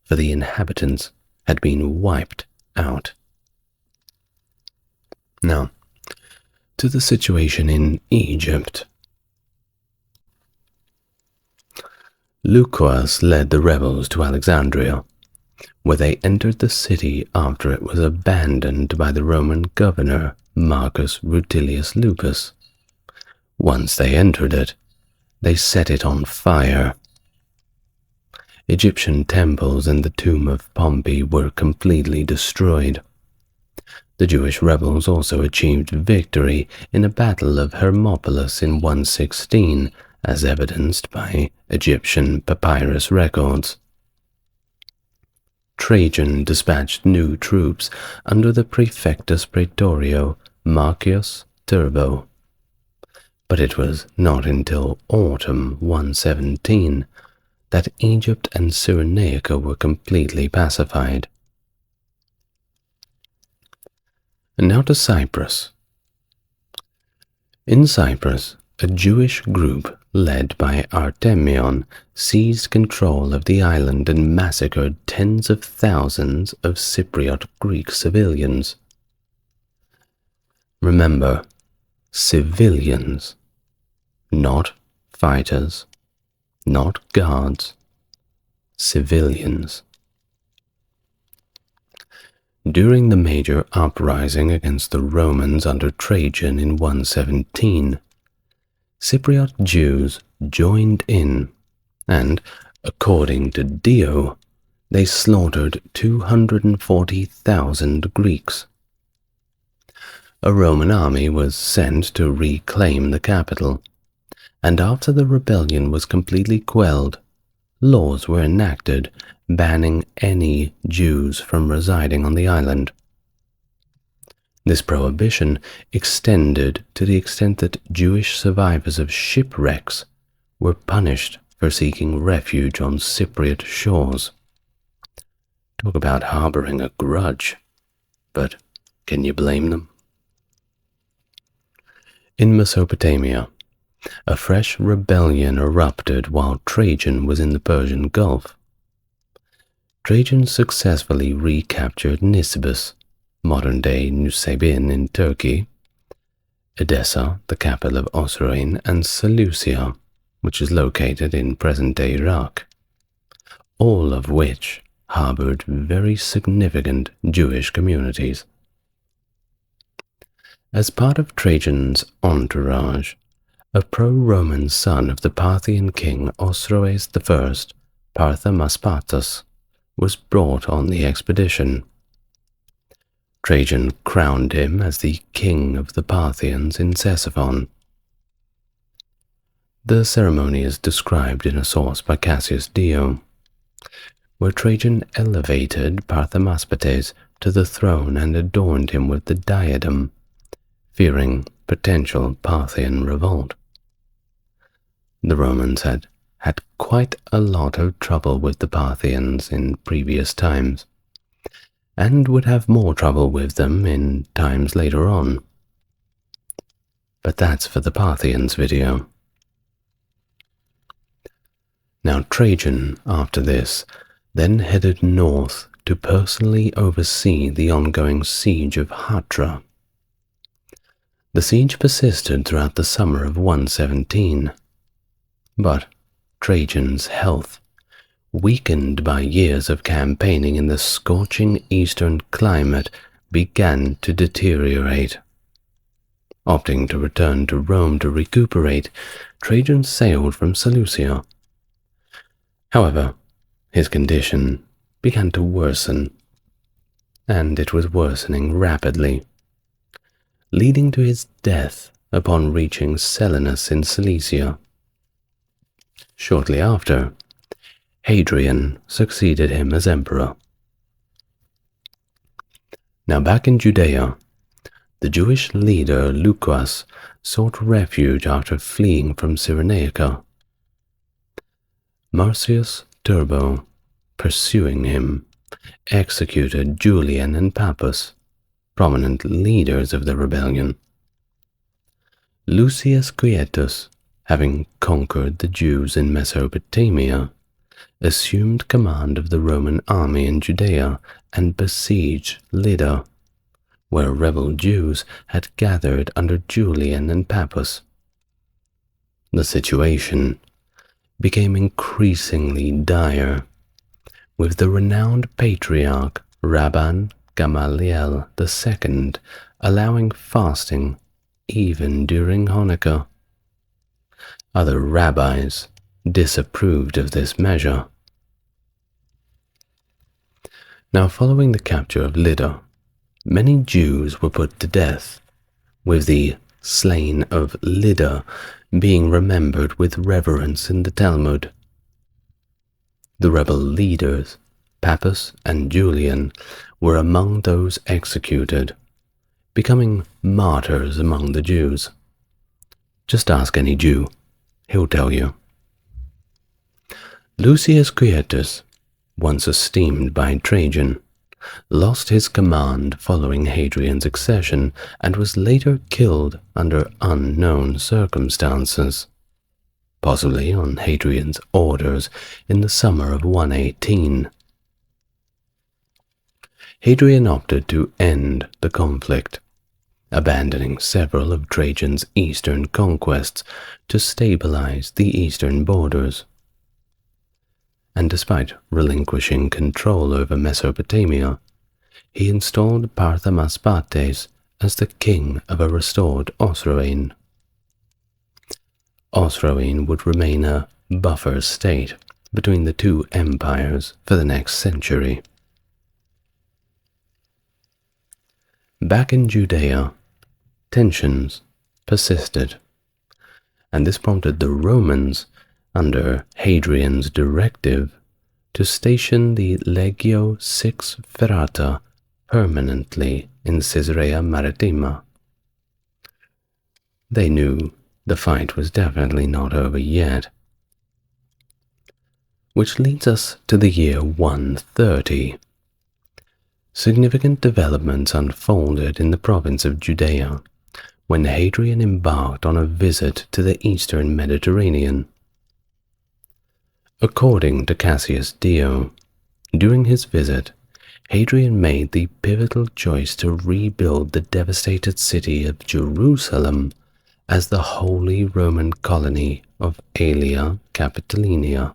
A: for the inhabitants had been wiped out." Now, to the situation in Egypt. Lucaus led the rebels to Alexandria, where they entered the city after it was abandoned by the Roman governor Marcus Rutilius Lupus. Once they entered it, they set it on fire. Egyptian temples and the tomb of Pompey were completely destroyed. The Jewish rebels also achieved victory in a battle of Hermopolis in 116, as evidenced by Egyptian papyrus records. Trajan dispatched new troops under the Praefectus Praetorio Marcius Turbo, but it was not until autumn 117 that Egypt and Cyrenaica were completely pacified. And now to Cyprus. In Cyprus, a Jewish group led by Artemion seized control of the island and massacred tens of thousands of Cypriot Greek civilians. Remember, civilians, not fighters, not guards, civilians. During the major uprising against the Romans under Trajan in 117, Cypriot Jews joined in, and, according to Dio, they slaughtered 240,000 Greeks. A Roman army was sent to reclaim the capital, and after the rebellion was completely quelled, laws were enacted banning any Jews from residing on the island. This prohibition extended to the extent that Jewish survivors of shipwrecks were punished for seeking refuge on Cypriot shores. Talk about harboring a grudge, but can you blame them? In Mesopotamia, a fresh rebellion erupted while Trajan was in the Persian Gulf. Trajan successfully recaptured Nisibis, modern-day Nusaybin in Turkey, Edessa, the capital of Osroene, and Seleucia, which is located in present-day Iraq, all of which harbored very significant Jewish communities. As part of Trajan's entourage, a pro-Roman son of the Parthian king Osroes I, Parthamaspatus, was brought on the expedition. Trajan crowned him as the king of the Parthians in Ctesiphon. The ceremony is described in a source by Cassius Dio, where Trajan elevated Parthamaspates to the throne and adorned him with the diadem, fearing potential Parthian revolt. The Romans had quite a lot of trouble with the Parthians in previous times, and would have more trouble with them in times later on. But that's for the Parthians video. Now Trajan, after this, then headed north to personally oversee the ongoing siege of Hatra. The siege persisted throughout the summer of 117, but Trajan's health, weakened by years of campaigning in the scorching eastern climate, began to deteriorate. Opting to return to Rome to recuperate, Trajan sailed from Seleucia. However, his condition began to worsen, and it was worsening rapidly, leading to his death upon reaching Selinus in Cilicia. Shortly after, Hadrian succeeded him as emperor. Now back in Judea, the Jewish leader Lucius sought refuge after fleeing from Cyrenaica. Marcius Turbo, pursuing him, executed Julian and Pappus, prominent leaders of the rebellion. Lucius Quietus, having conquered the Jews in Mesopotamia, assumed command of the Roman army in Judea and besieged Lydda, where rebel Jews had gathered under Julian and Pappus. The situation became increasingly dire, with the renowned patriarch Rabban Gamaliel II allowing fasting even during Hanukkah. Other rabbis disapproved of this measure. Now, following the capture of Lydda, many Jews were put to death, with the slain of Lydda being remembered with reverence in the Talmud. The rebel leaders, Pappus and Julian, were among those executed, becoming martyrs among the Jews. Just ask any Jew, he'll tell you. Lucius Quietus, once esteemed by Trajan, lost his command following Hadrian's accession and was later killed under unknown circumstances, possibly on Hadrian's orders in the summer of 118. Hadrian opted to end the conflict, abandoning several of Trajan's eastern conquests to stabilize the eastern borders. And despite relinquishing control over Mesopotamia, he installed Parthamaspates as the king of a restored Osroene. Osroene would remain a buffer state between the two empires for the next century. Back in Judea, tensions persisted, and this prompted the Romans, under Hadrian's directive, to station the Legio Six Ferrata permanently in Caesarea Maritima. They knew the fight was definitely not over yet. Which leads us to the year 130. Significant developments unfolded in the province of Judea when Hadrian embarked on a visit to the eastern Mediterranean. According to Cassius Dio, during his visit, Hadrian made the pivotal choice to rebuild the devastated city of Jerusalem as the Holy Roman colony of Aelia Capitolinia,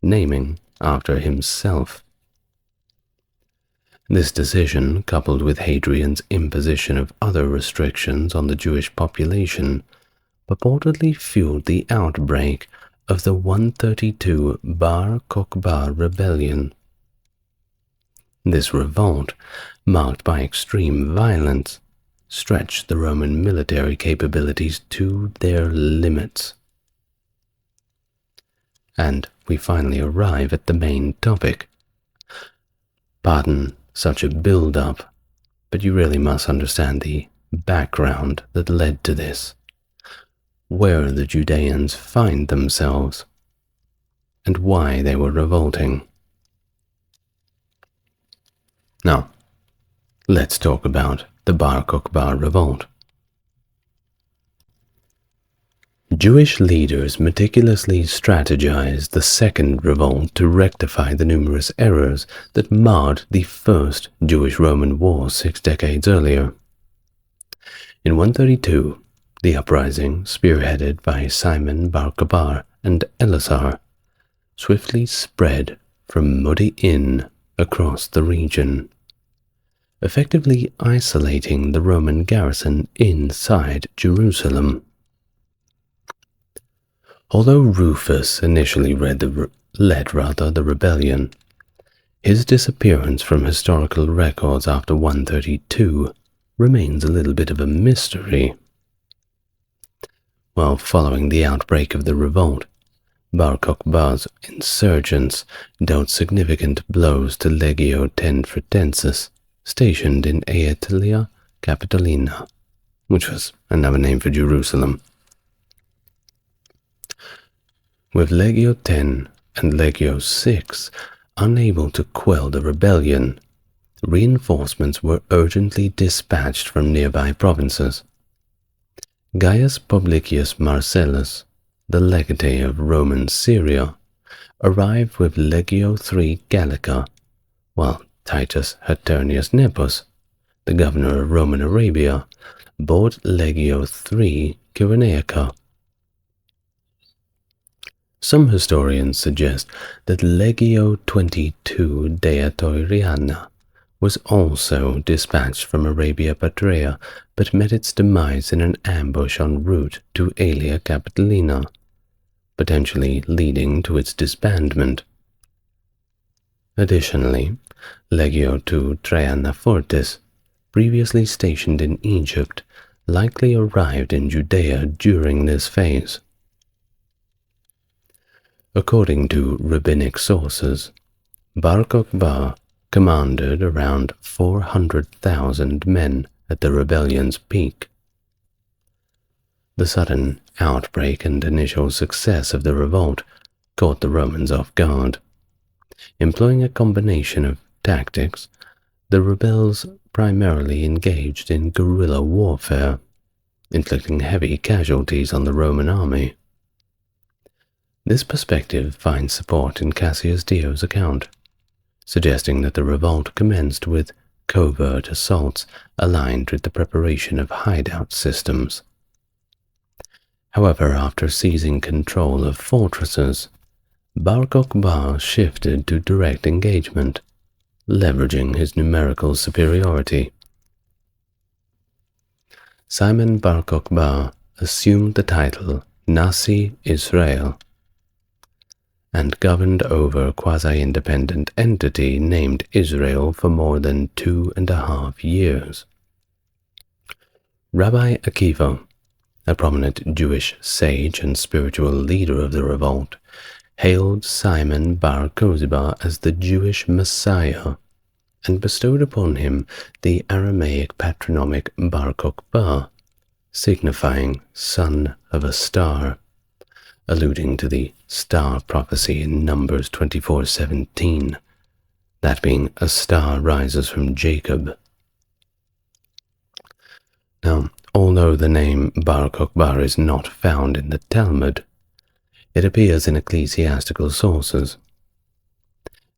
A: naming after himself. This decision, coupled with Hadrian's imposition of other restrictions on the Jewish population, purportedly fueled the outbreak of the 132 Bar Kokhba Rebellion. This revolt, marked by extreme violence, stretched the Roman military capabilities to their limits. And we finally arrive at the main topic. Pardon such a build-up, but you really must understand the background that led to this, where the Judeans find themselves, and why they were revolting. Now, let's talk about the Bar Kokhba Revolt. Jewish leaders meticulously strategized the second revolt to rectify the numerous errors that marred the first Jewish-Roman war 6 decades earlier. In 132, the uprising, spearheaded by Simon Bar Kokhba and Eleazar, swiftly spread from Modi'in across the region, effectively isolating the Roman garrison inside Jerusalem. Although Rufus initially led the rebellion, his disappearance from historical records after 132 remains a little bit of a mystery. While following the outbreak of the revolt, Bar Kokhba's insurgents dealt significant blows to Legio X Fretensis, stationed in Aelia Capitolina, which was another name for Jerusalem. With Legio X and Legio VI unable to quell the rebellion, reinforcements were urgently dispatched from nearby provinces. Gaius Publicius Marcellus, the legate of Roman Syria, arrived with Legio III Gallica, while Titus Haternius Nepos, the governor of Roman Arabia, brought Legio III Cyrenaica. Some historians suggest that Legio XXII Deatoriana was also dispatched from Arabia Petrea, but met its demise in an ambush en route to Aelia Capitolina, potentially leading to its disbandment. Additionally, Legio II Traiana Fortis, previously stationed in Egypt, likely arrived in Judea during this phase. According to rabbinic sources, Bar Kokhba commanded around 400,000 men at the rebellion's peak. The sudden outbreak and initial success of the revolt caught the Romans off guard. Employing a combination of tactics, the rebels primarily engaged in guerrilla warfare, inflicting heavy casualties on the Roman army. This perspective finds support in Cassius Dio's account, suggesting that the revolt commenced with covert assaults aligned with the preparation of hideout systems. However, after seizing control of fortresses, Bar Kokhba shifted to direct engagement, leveraging his numerical superiority. Simon Bar Kokhba assumed the title Nasi Israel and governed over a quasi-independent entity named Israel for more than 2.5 years. Rabbi Akiva, a prominent Jewish sage and spiritual leader of the revolt, hailed Simon Bar Kokhba as the Jewish Messiah and bestowed upon him the Aramaic patronymic Bar Kokhba, signifying son of a star, alluding to the star prophecy in Numbers 24:17, that being a star rises from Jacob. Now, although the name Bar Kokhba is not found in the Talmud, it appears in ecclesiastical sources.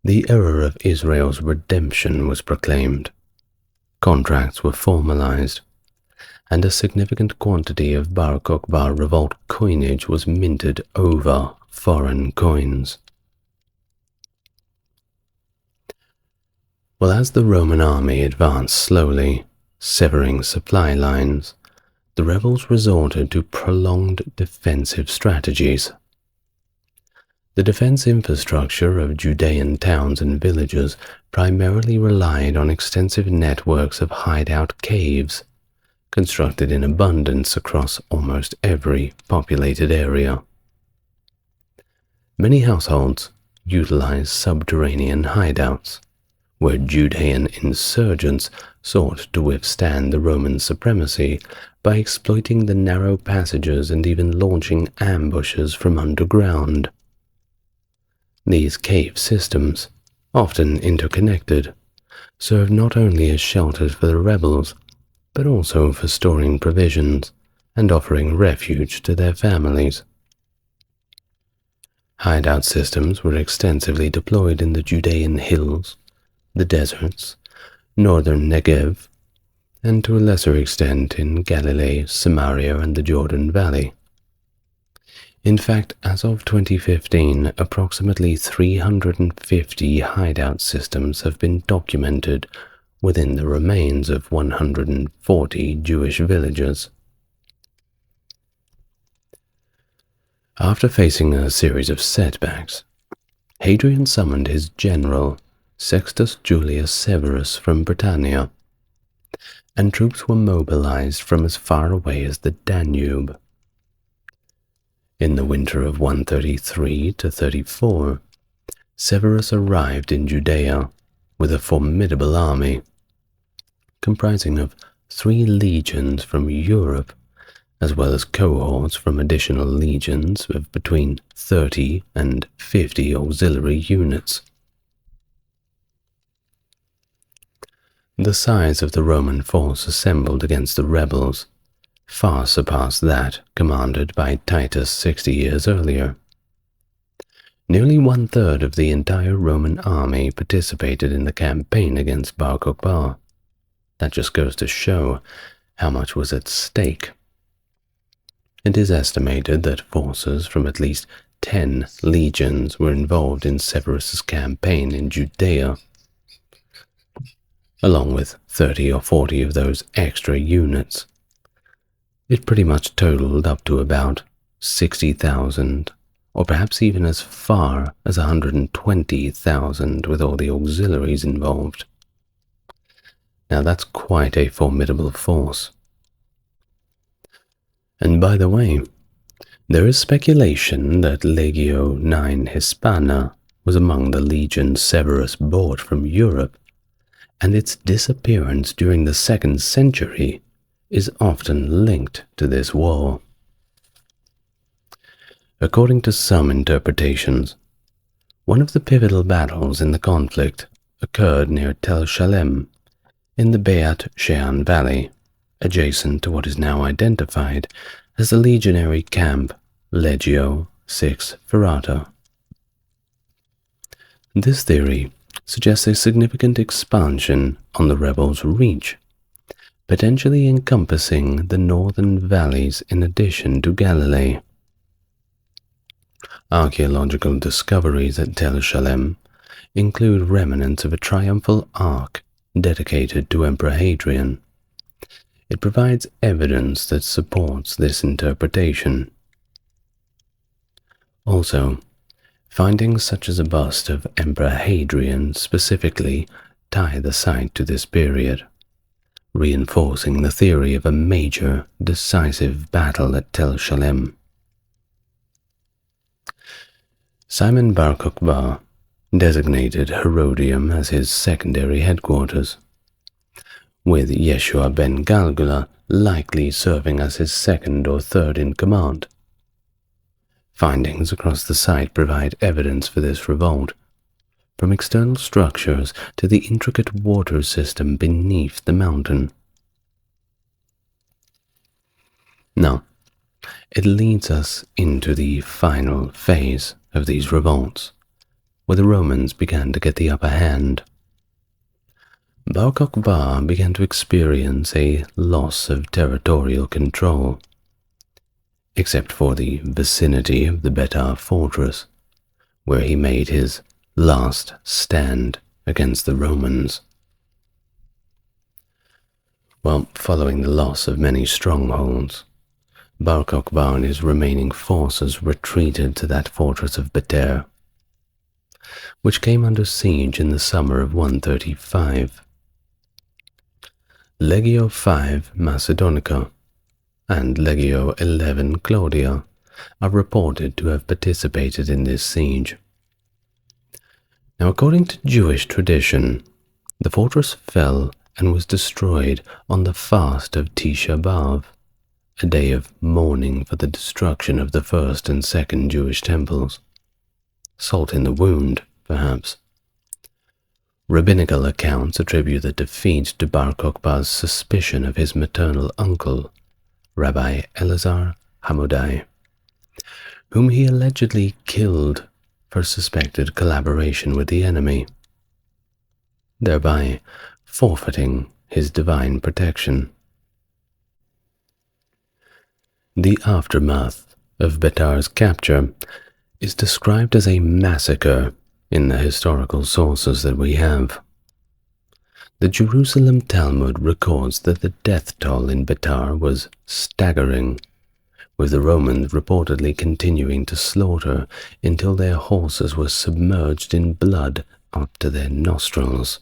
A: The era of Israel's redemption was proclaimed, contracts were formalized, and a significant quantity of Bar Kokhba Revolt coinage was minted over foreign coins. Well, as the Roman army advanced slowly, severing supply lines, the rebels resorted to prolonged defensive strategies. The defense infrastructure of Judean towns and villages primarily relied on extensive networks of hideout caves, constructed in abundance across almost every populated area. Many households utilized subterranean hideouts, where Judean insurgents sought to withstand the Roman supremacy by exploiting the narrow passages and even launching ambushes from underground. These cave systems, often interconnected, served not only as shelters for the rebels, but also for storing provisions and offering refuge to their families. Hideout systems were extensively deployed in the Judean hills, the deserts, northern Negev, and to a lesser extent in Galilee, Samaria, and the Jordan Valley. In fact, as of 2015, approximately 350 hideout systems have been documented within the remains of 140 Jewish villages. After facing a series of setbacks, Hadrian summoned his general, Sextus Julius Severus, from Britannia, and troops were mobilized from as far away as the Danube. In the winter of 133 to 34, Severus arrived in Judea with a formidable army, comprising of 3 legions from Europe, as well as cohorts from additional legions of between 30 and 50 auxiliary units. The size of the Roman force assembled against the rebels far surpassed that commanded by Titus 60 years earlier. Nearly 1/3 of the entire Roman army participated in the campaign against Bar Kokhba. That just goes to show how much was at stake. It is estimated that forces from at least 10 legions were involved in Severus's campaign in Judea, along with 30 or 40 of those extra units. It pretty much totaled up to about 60,000, or perhaps even as far as 120,000 with all the auxiliaries involved. Now that's quite a formidable force. And by the way, there is speculation that Legio IX Hispana was among the legions Severus brought from Europe, and its disappearance during the 2nd century is often linked to this war. According to some interpretations, one of the pivotal battles in the conflict occurred near Tel Shalem in the Beat Shean Valley, adjacent to what is now identified as the legionary camp Legio VI Ferrata. This theory suggests a significant expansion on the rebels' reach, potentially encompassing the northern valleys in addition to Galilee. Archaeological discoveries at Tel Shalem include remnants of a triumphal arch dedicated to Emperor Hadrian. It provides evidence that supports this interpretation. Also, findings such as a bust of Emperor Hadrian specifically tie the site to this period, reinforcing the theory of a major, decisive battle at Tel Shalem. Simon Bar Kokhba designated Herodium as his secondary headquarters, with Yeshua ben Galgula likely serving as his second or third in command. Findings across the site provide evidence for this revolt, from external structures to the intricate water system beneath the mountain. Now, it leads us into the final phase of these revolts, where the Romans began to get the upper hand. Bar Kokhba began to experience a loss of territorial control, except for the vicinity of the Betar fortress, where he made his last stand against the Romans. Well, following the loss of many strongholds, Bar Kokhba and his remaining forces retreated to that fortress of Betar, which came under siege in the summer of 135. Legio 5 Macedonica and Legio 11 Claudia are reported to have participated in this siege. Now, according to Jewish tradition, the fortress fell and was destroyed on the fast of Tisha B'Av, a day of mourning for the destruction of the first and second Jewish temples. Salt in the wound, perhaps. Rabbinical accounts attribute the defeat to Bar Kokhba's suspicion of his maternal uncle, Rabbi Elazar Hammodai, whom he allegedly killed for suspected collaboration with the enemy, thereby forfeiting his divine protection. The aftermath of Betar's capture is described as a massacre in the historical sources that we have. The Jerusalem Talmud records that the death toll in Betar was staggering, with the Romans reportedly continuing to slaughter until their horses were submerged in blood up to their nostrils.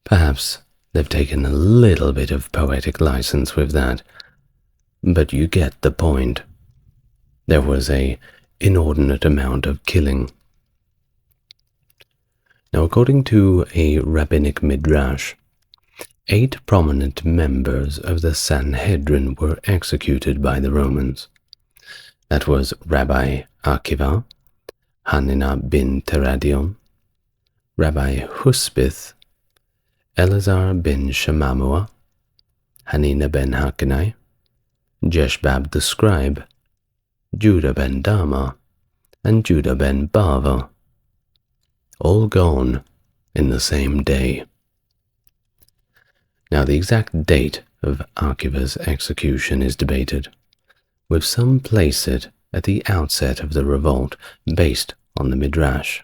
A: Perhaps they've taken a little bit of poetic license with that, but you get the point. There was an inordinate amount of killing. Now, according to a rabbinic midrash, 8 prominent members of the Sanhedrin were executed by the Romans. That was Rabbi Akiva, Hanina bin Teradion, Rabbi Huspith, Elazar bin Shemamua, Hanina ben Hakanai, Jeshbab the scribe, Judah ben Dama, and Judah ben Bava, all gone in the same day. Now, the exact date of Akiva's execution is debated, with some place it at the outset of the revolt based on the Midrash,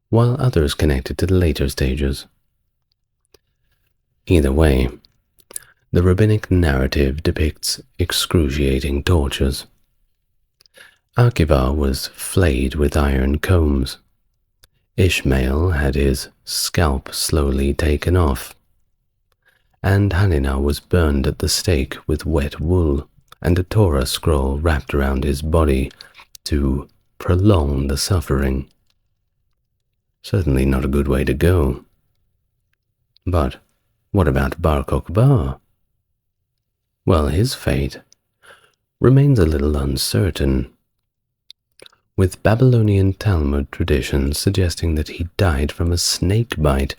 A: while others connect it to the later stages. Either way, the rabbinic narrative depicts excruciating tortures. Akiva was flayed with iron combs. Ishmael had his scalp slowly taken off, and Hanina was burned at the stake with wet wool and a Torah scroll wrapped around his body to prolong the suffering. Certainly not a good way to go. But what about Bar Kokhba? Well, his fate remains a little uncertain, with Babylonian Talmud traditions suggesting that he died from a snake bite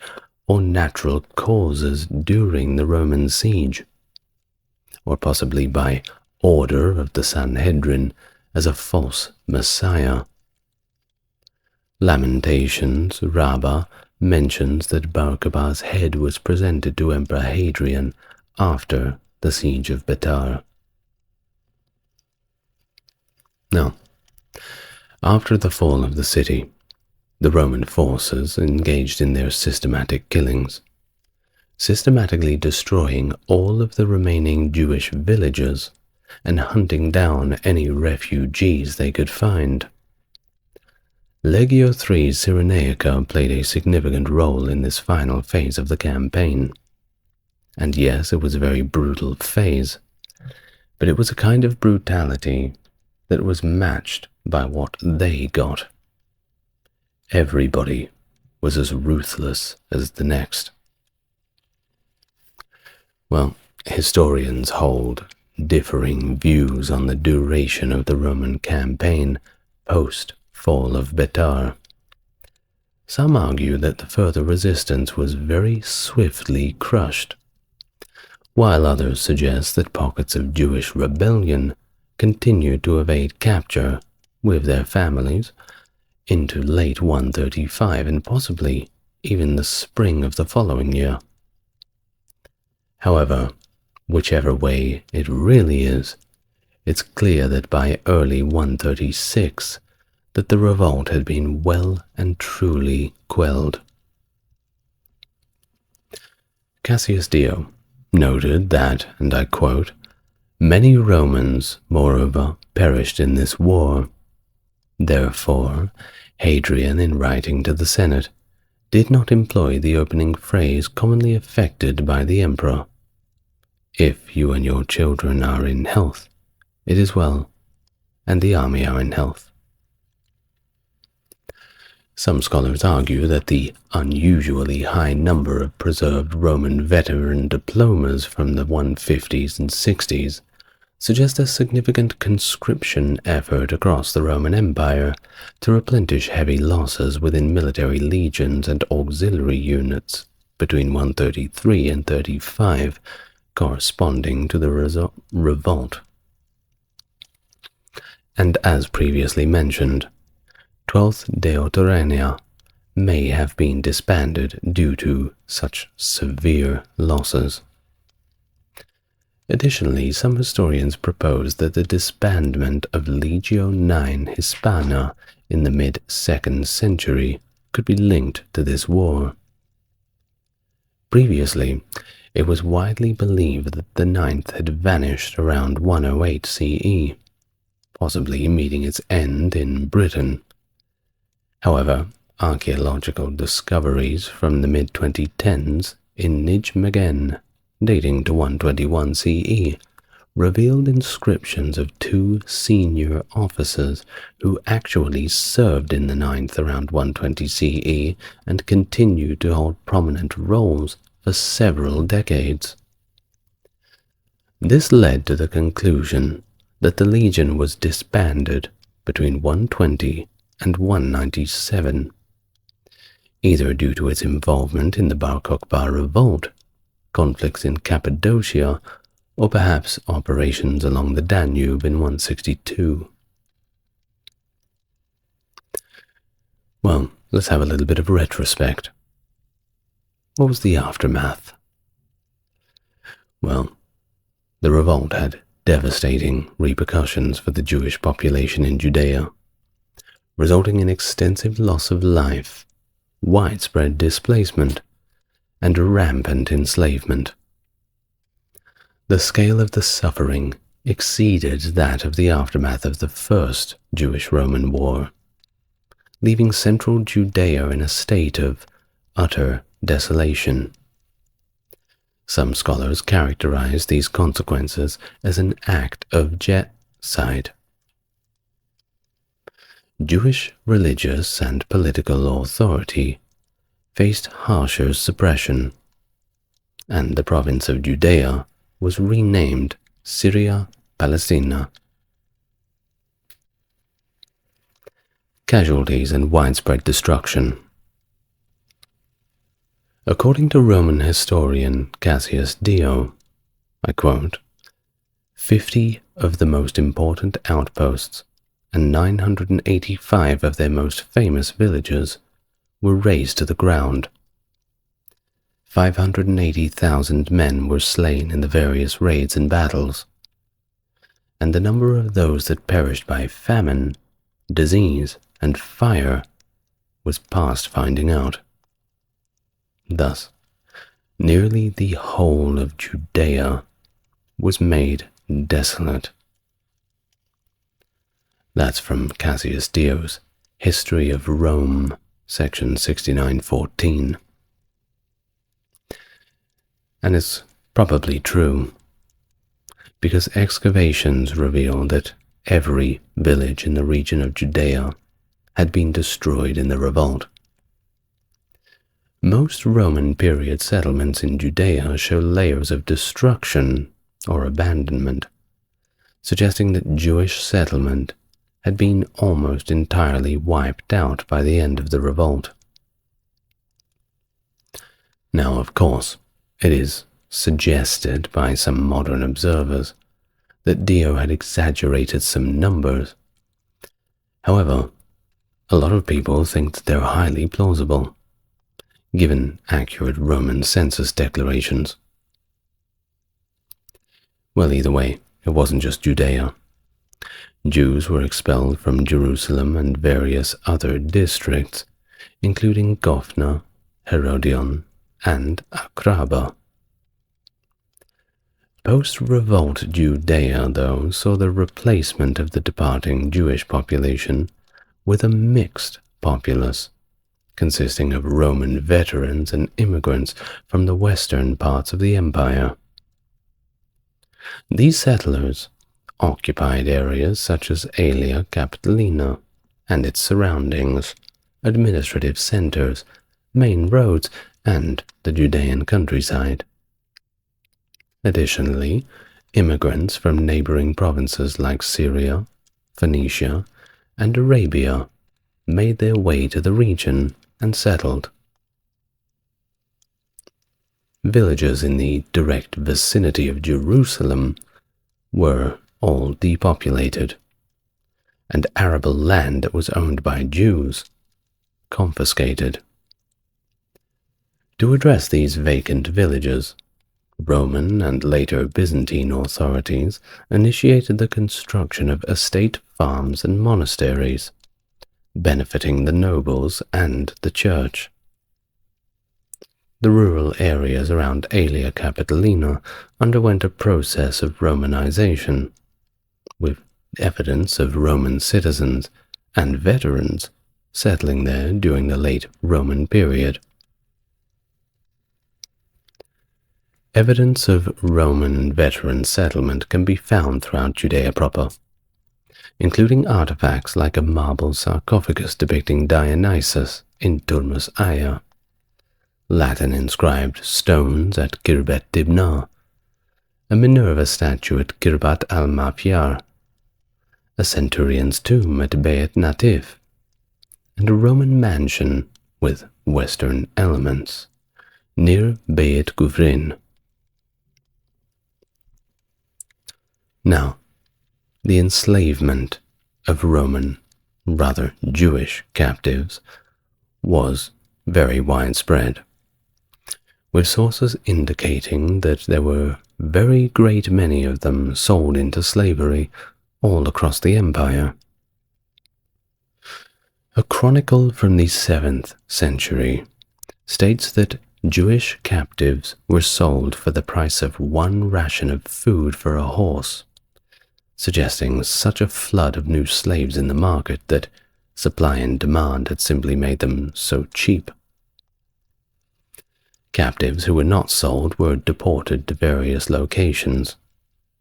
A: or natural causes during the Roman siege, or possibly by order of the Sanhedrin as a false messiah. Lamentations, Rabbah, mentions that Bar Kokhba's head was presented to Emperor Hadrian after the siege of Betar. Now, after the fall of the city, the Roman forces engaged in their systematic killings, systematically destroying all of the remaining Jewish villages and hunting down any refugees they could find. Legio III Cyrenaica played a significant role in this final phase of the campaign. And yes, it was a very brutal phase, but it was a kind of brutality that was matched by what they got. Everybody was as ruthless as the next. Well, historians hold differing views on the duration of the Roman campaign post-fall of Betar. Some argue that the further resistance was very swiftly crushed, while others suggest that pockets of Jewish rebellion continued to evade capture with their families into late 135 and possibly even the spring of the following year. However, whichever way it really is, it's clear that by early 136 that the revolt had been well and truly quelled. Cassius Dio noted that, and I quote, "Many Romans, moreover, perished in this war. Therefore, Hadrian, in writing to the Senate, did not employ the opening phrase commonly affected by the emperor. If you and your children are in health, it is well, and the army are in health." Some scholars argue that the unusually high number of preserved Roman veteran diplomas from the 150s and 60s suggest a significant conscription effort across the Roman Empire to replenish heavy losses within military legions and auxiliary units between 133 and 35, corresponding to the revolt. And as previously mentioned, 12th Deuteronia may have been disbanded due to such severe losses. Additionally, some historians propose that the disbandment of Legio IX Hispana in the mid-2nd century could be linked to this war. Previously, it was widely believed that the Ninth had vanished around 108 CE, possibly meeting its end in Britain. However, archaeological discoveries from the mid-2010s in Nijmegen, dating to 121 CE, revealed inscriptions of two senior officers who actually served in the Ninth around 120 CE and continued to hold prominent roles for several decades. This led to the conclusion that the legion was disbanded between 120 and 197, either due to its involvement in the Bar Kokhba Revolt, conflicts in Cappadocia, or perhaps operations along the Danube in 162. Well, let's have a little bit of retrospect. What was the aftermath? Well, the revolt had devastating repercussions for the Jewish population in Judea, resulting in extensive loss of life, widespread displacement, and rampant enslavement. The scale of the suffering exceeded that of the aftermath of the First Jewish-Roman War, leaving central Judea in a state of utter desolation. Some scholars characterize these consequences as an act of genocide. Jewish religious and political authority faced harsher suppression, and the province of Judea was renamed Syria Palestina. Casualties and widespread destruction. According to Roman historian Cassius Dio, I quote, 50 of the most important outposts and 985 of their most famous villages were razed to the ground. 580,000 men were slain in the various raids and battles, and the number of those that perished by famine, disease, and fire was past finding out. Thus, nearly the whole of Judea was made desolate. That's from Cassius Dio's History of Rome, section 6914. And it's Probably true, because excavations reveal that every village in the region of Judea had been destroyed in the revolt. Most Roman period settlements in Judea show layers of destruction or abandonment, suggesting that Jewish settlement had been almost entirely wiped out by the end of the revolt. Now, of course, it is suggested by some modern observers that Dio had exaggerated some numbers. However, a lot of people think that they're highly plausible, given accurate Roman census declarations. Well, either way, it wasn't just Judea. Jews were expelled from Jerusalem and various other districts, including Gophna, Herodion, and Akraba. Post-revolt Judea, though, saw the replacement of the departing Jewish population with a mixed populace, consisting of Roman veterans and immigrants from the western parts of the empire. These settlers occupied areas such as Aelia Capitolina and its surroundings, administrative centers, main roads, and the Judean countryside. Additionally, immigrants from neighboring provinces like Syria, Phoenicia, and Arabia made their way to the region and settled. Villages in the direct vicinity of Jerusalem were all depopulated, and arable land that was owned by Jews confiscated. To address these vacant villages, Roman and later Byzantine authorities initiated the construction of estate farms and monasteries, benefiting the nobles and the church. The rural areas around Aelia Capitolina underwent a process of Romanization, with evidence of Roman citizens and veterans settling there during the late Roman period. Evidence of Roman veteran settlement can be found throughout Judea proper, including artifacts like a marble sarcophagus depicting Dionysus in Turmus Aya, Latin-inscribed stones at Kirbet Dibna, a Minerva statue at Kirbat al-Mafyar, a centurion's tomb at Beit Natif, and a Roman mansion with Western elements near Beit Guvrin. Now, the enslavement of Roman, rather Jewish captives was very widespread, with sources indicating that there were very great many of them sold into slavery all across the empire. A chronicle from the 7th century states that Jewish captives were sold for the price of one ration of food for a horse, suggesting such a flood of new slaves in the market that supply and demand had simply made them so cheap. Captives who were not sold were deported to various locations,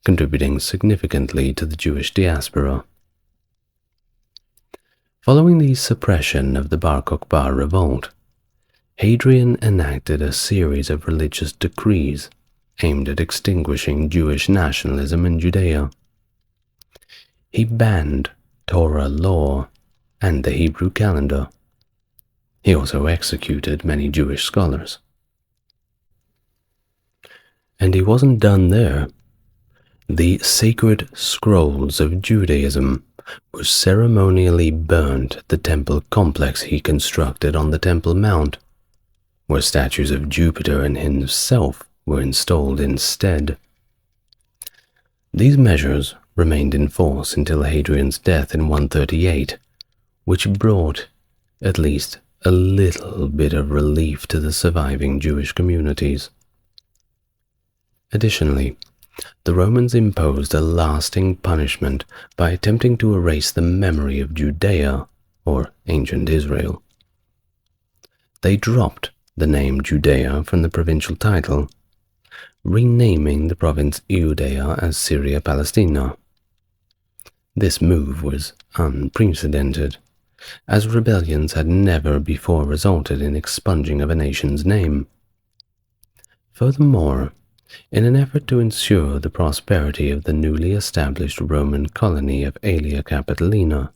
A: contributing significantly to the Jewish diaspora. Following the suppression of the Bar Kokhba Revolt, Hadrian enacted a series of religious decrees aimed at extinguishing Jewish nationalism in Judea. He banned Torah law and the Hebrew calendar. He also executed many Jewish scholars. And he wasn't done there. The sacred scrolls of Judaism were ceremonially burnt at the temple complex he constructed on the Temple Mount, where statues of Jupiter and himself were installed instead. These measures remained in force until Hadrian's death in 138, which brought at least a little bit of relief to the surviving Jewish communities. Additionally, the Romans imposed a lasting punishment by attempting to erase the memory of Judea, or ancient Israel. They dropped the name Judea from the provincial title renaming the province Judea as Syria Palestina. This move was unprecedented, as rebellions had never before resulted in expunging of a nation's name. Furthermore, in an effort to ensure the prosperity of the newly established Roman colony of Aelia Capitolina,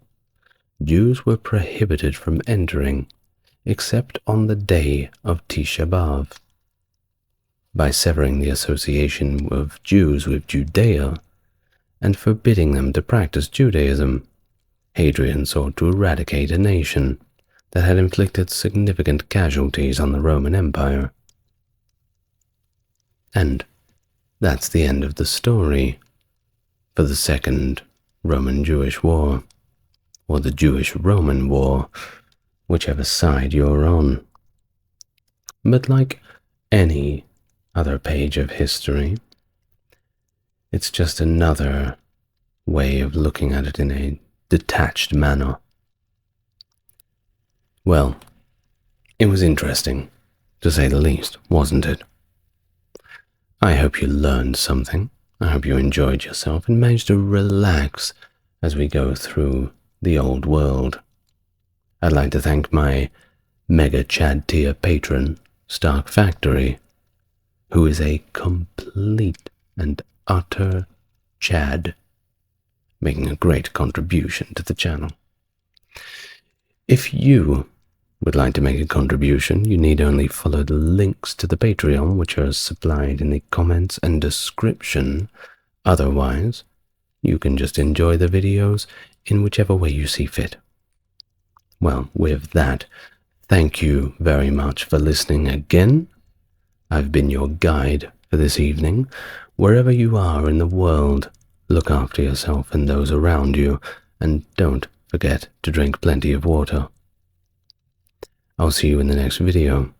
A: Jews were prohibited from entering except on the day of Tisha B'Av. By severing the association of Jews with Judea and forbidding them to practice Judaism, Hadrian sought to eradicate a nation that had inflicted significant casualties on the Roman Empire. And that's the end of the story for the Second Roman-Jewish War, or the Jewish-Roman War, whichever side you're on. But like any other page of history, it's just another way of looking at it in a detached manner. Well, it was interesting, to say the least, wasn't it? I hope you learned something. I hope you enjoyed yourself and managed to relax as we go through the old world. I'd like to thank my Mega Chad tier patron, Stark Factory, who is a complete and utter Chad, making a great contribution to the channel. If you would like to make a contribution, you need only follow the links to the Patreon, which are supplied in the comments and description. Otherwise, you can just enjoy the videos in whichever way you see fit. Well, with that, thank you very much for listening again. I've been your guide for this evening. Wherever you are in the world, look after yourself and those around you, and don't forget to drink plenty of water. I'll see you in the next video.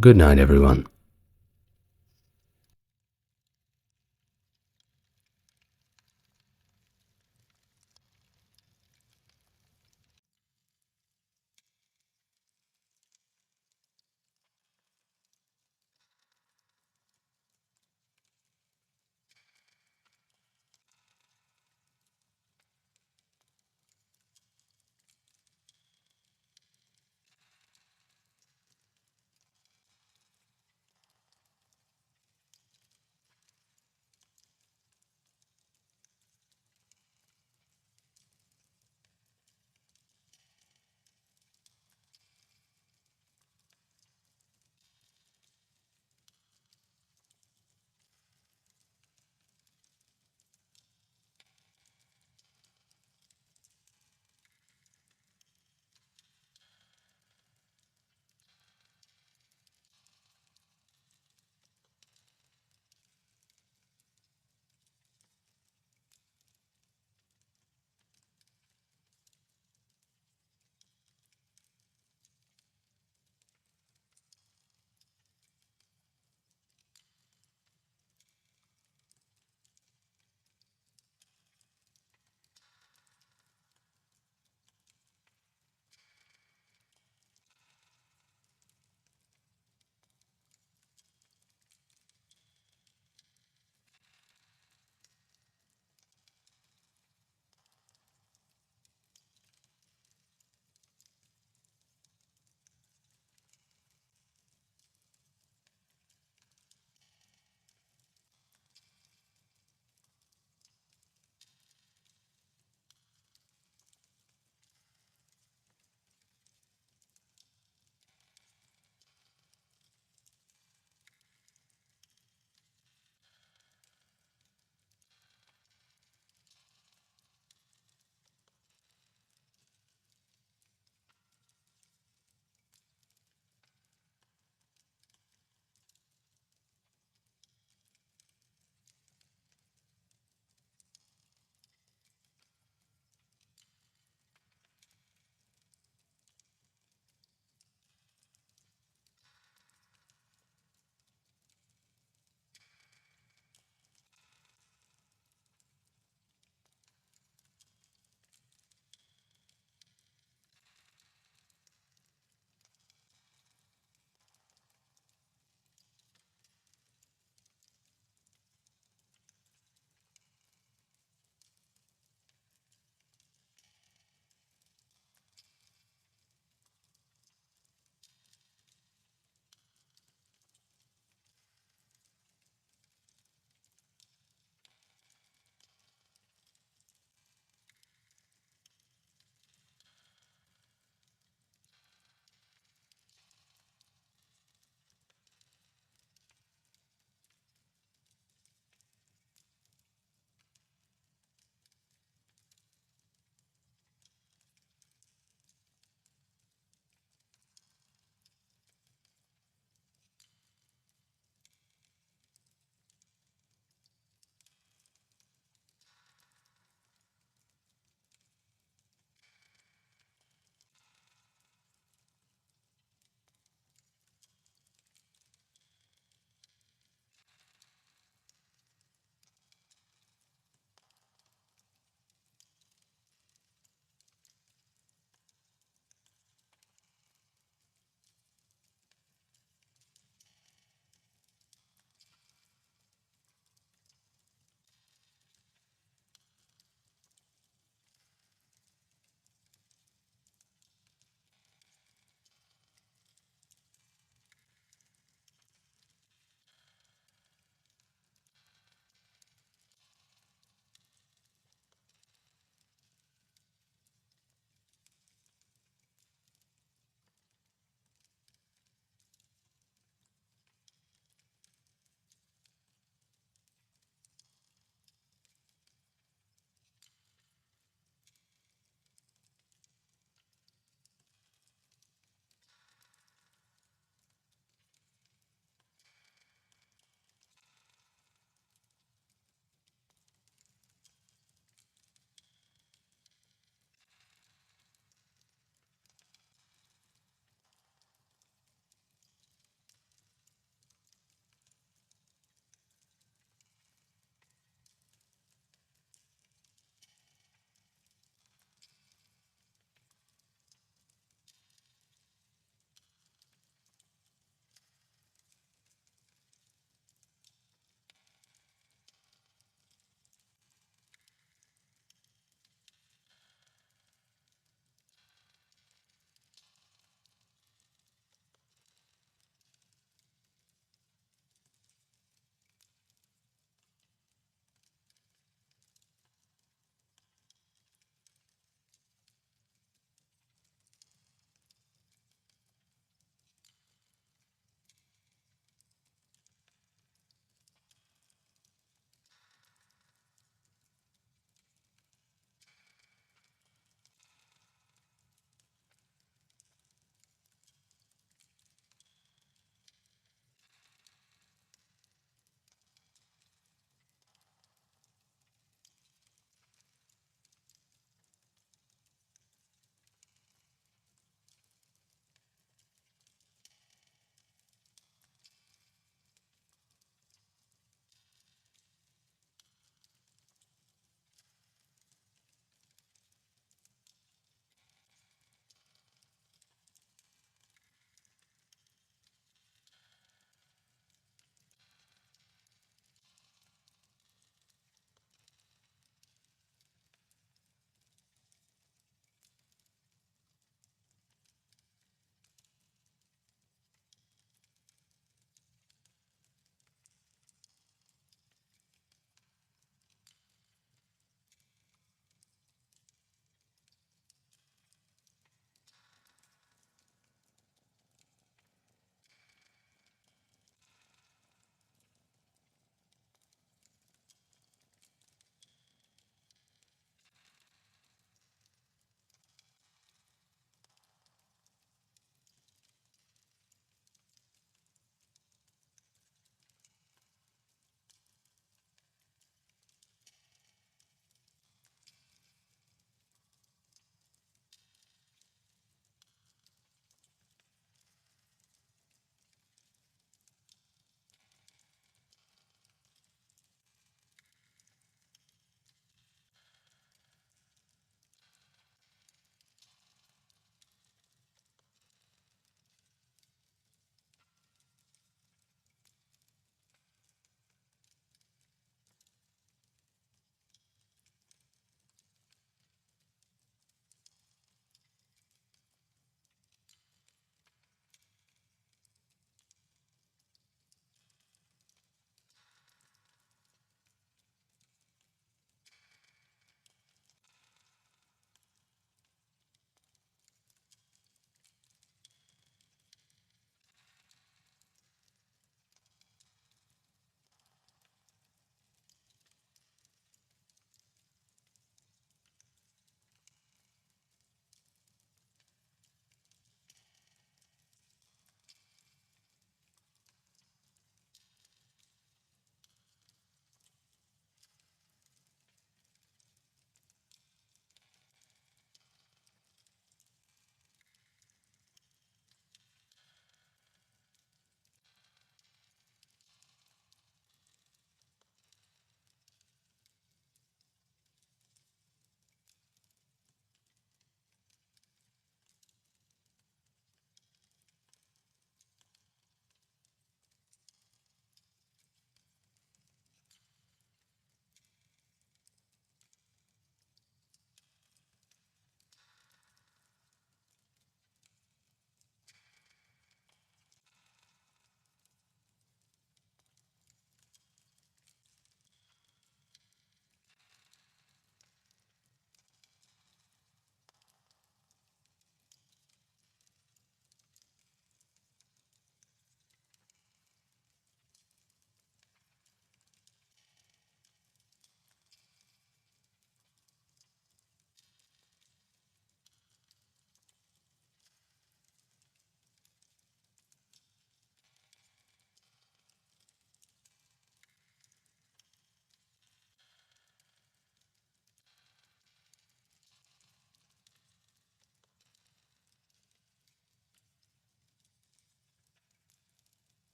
A: Good night, everyone.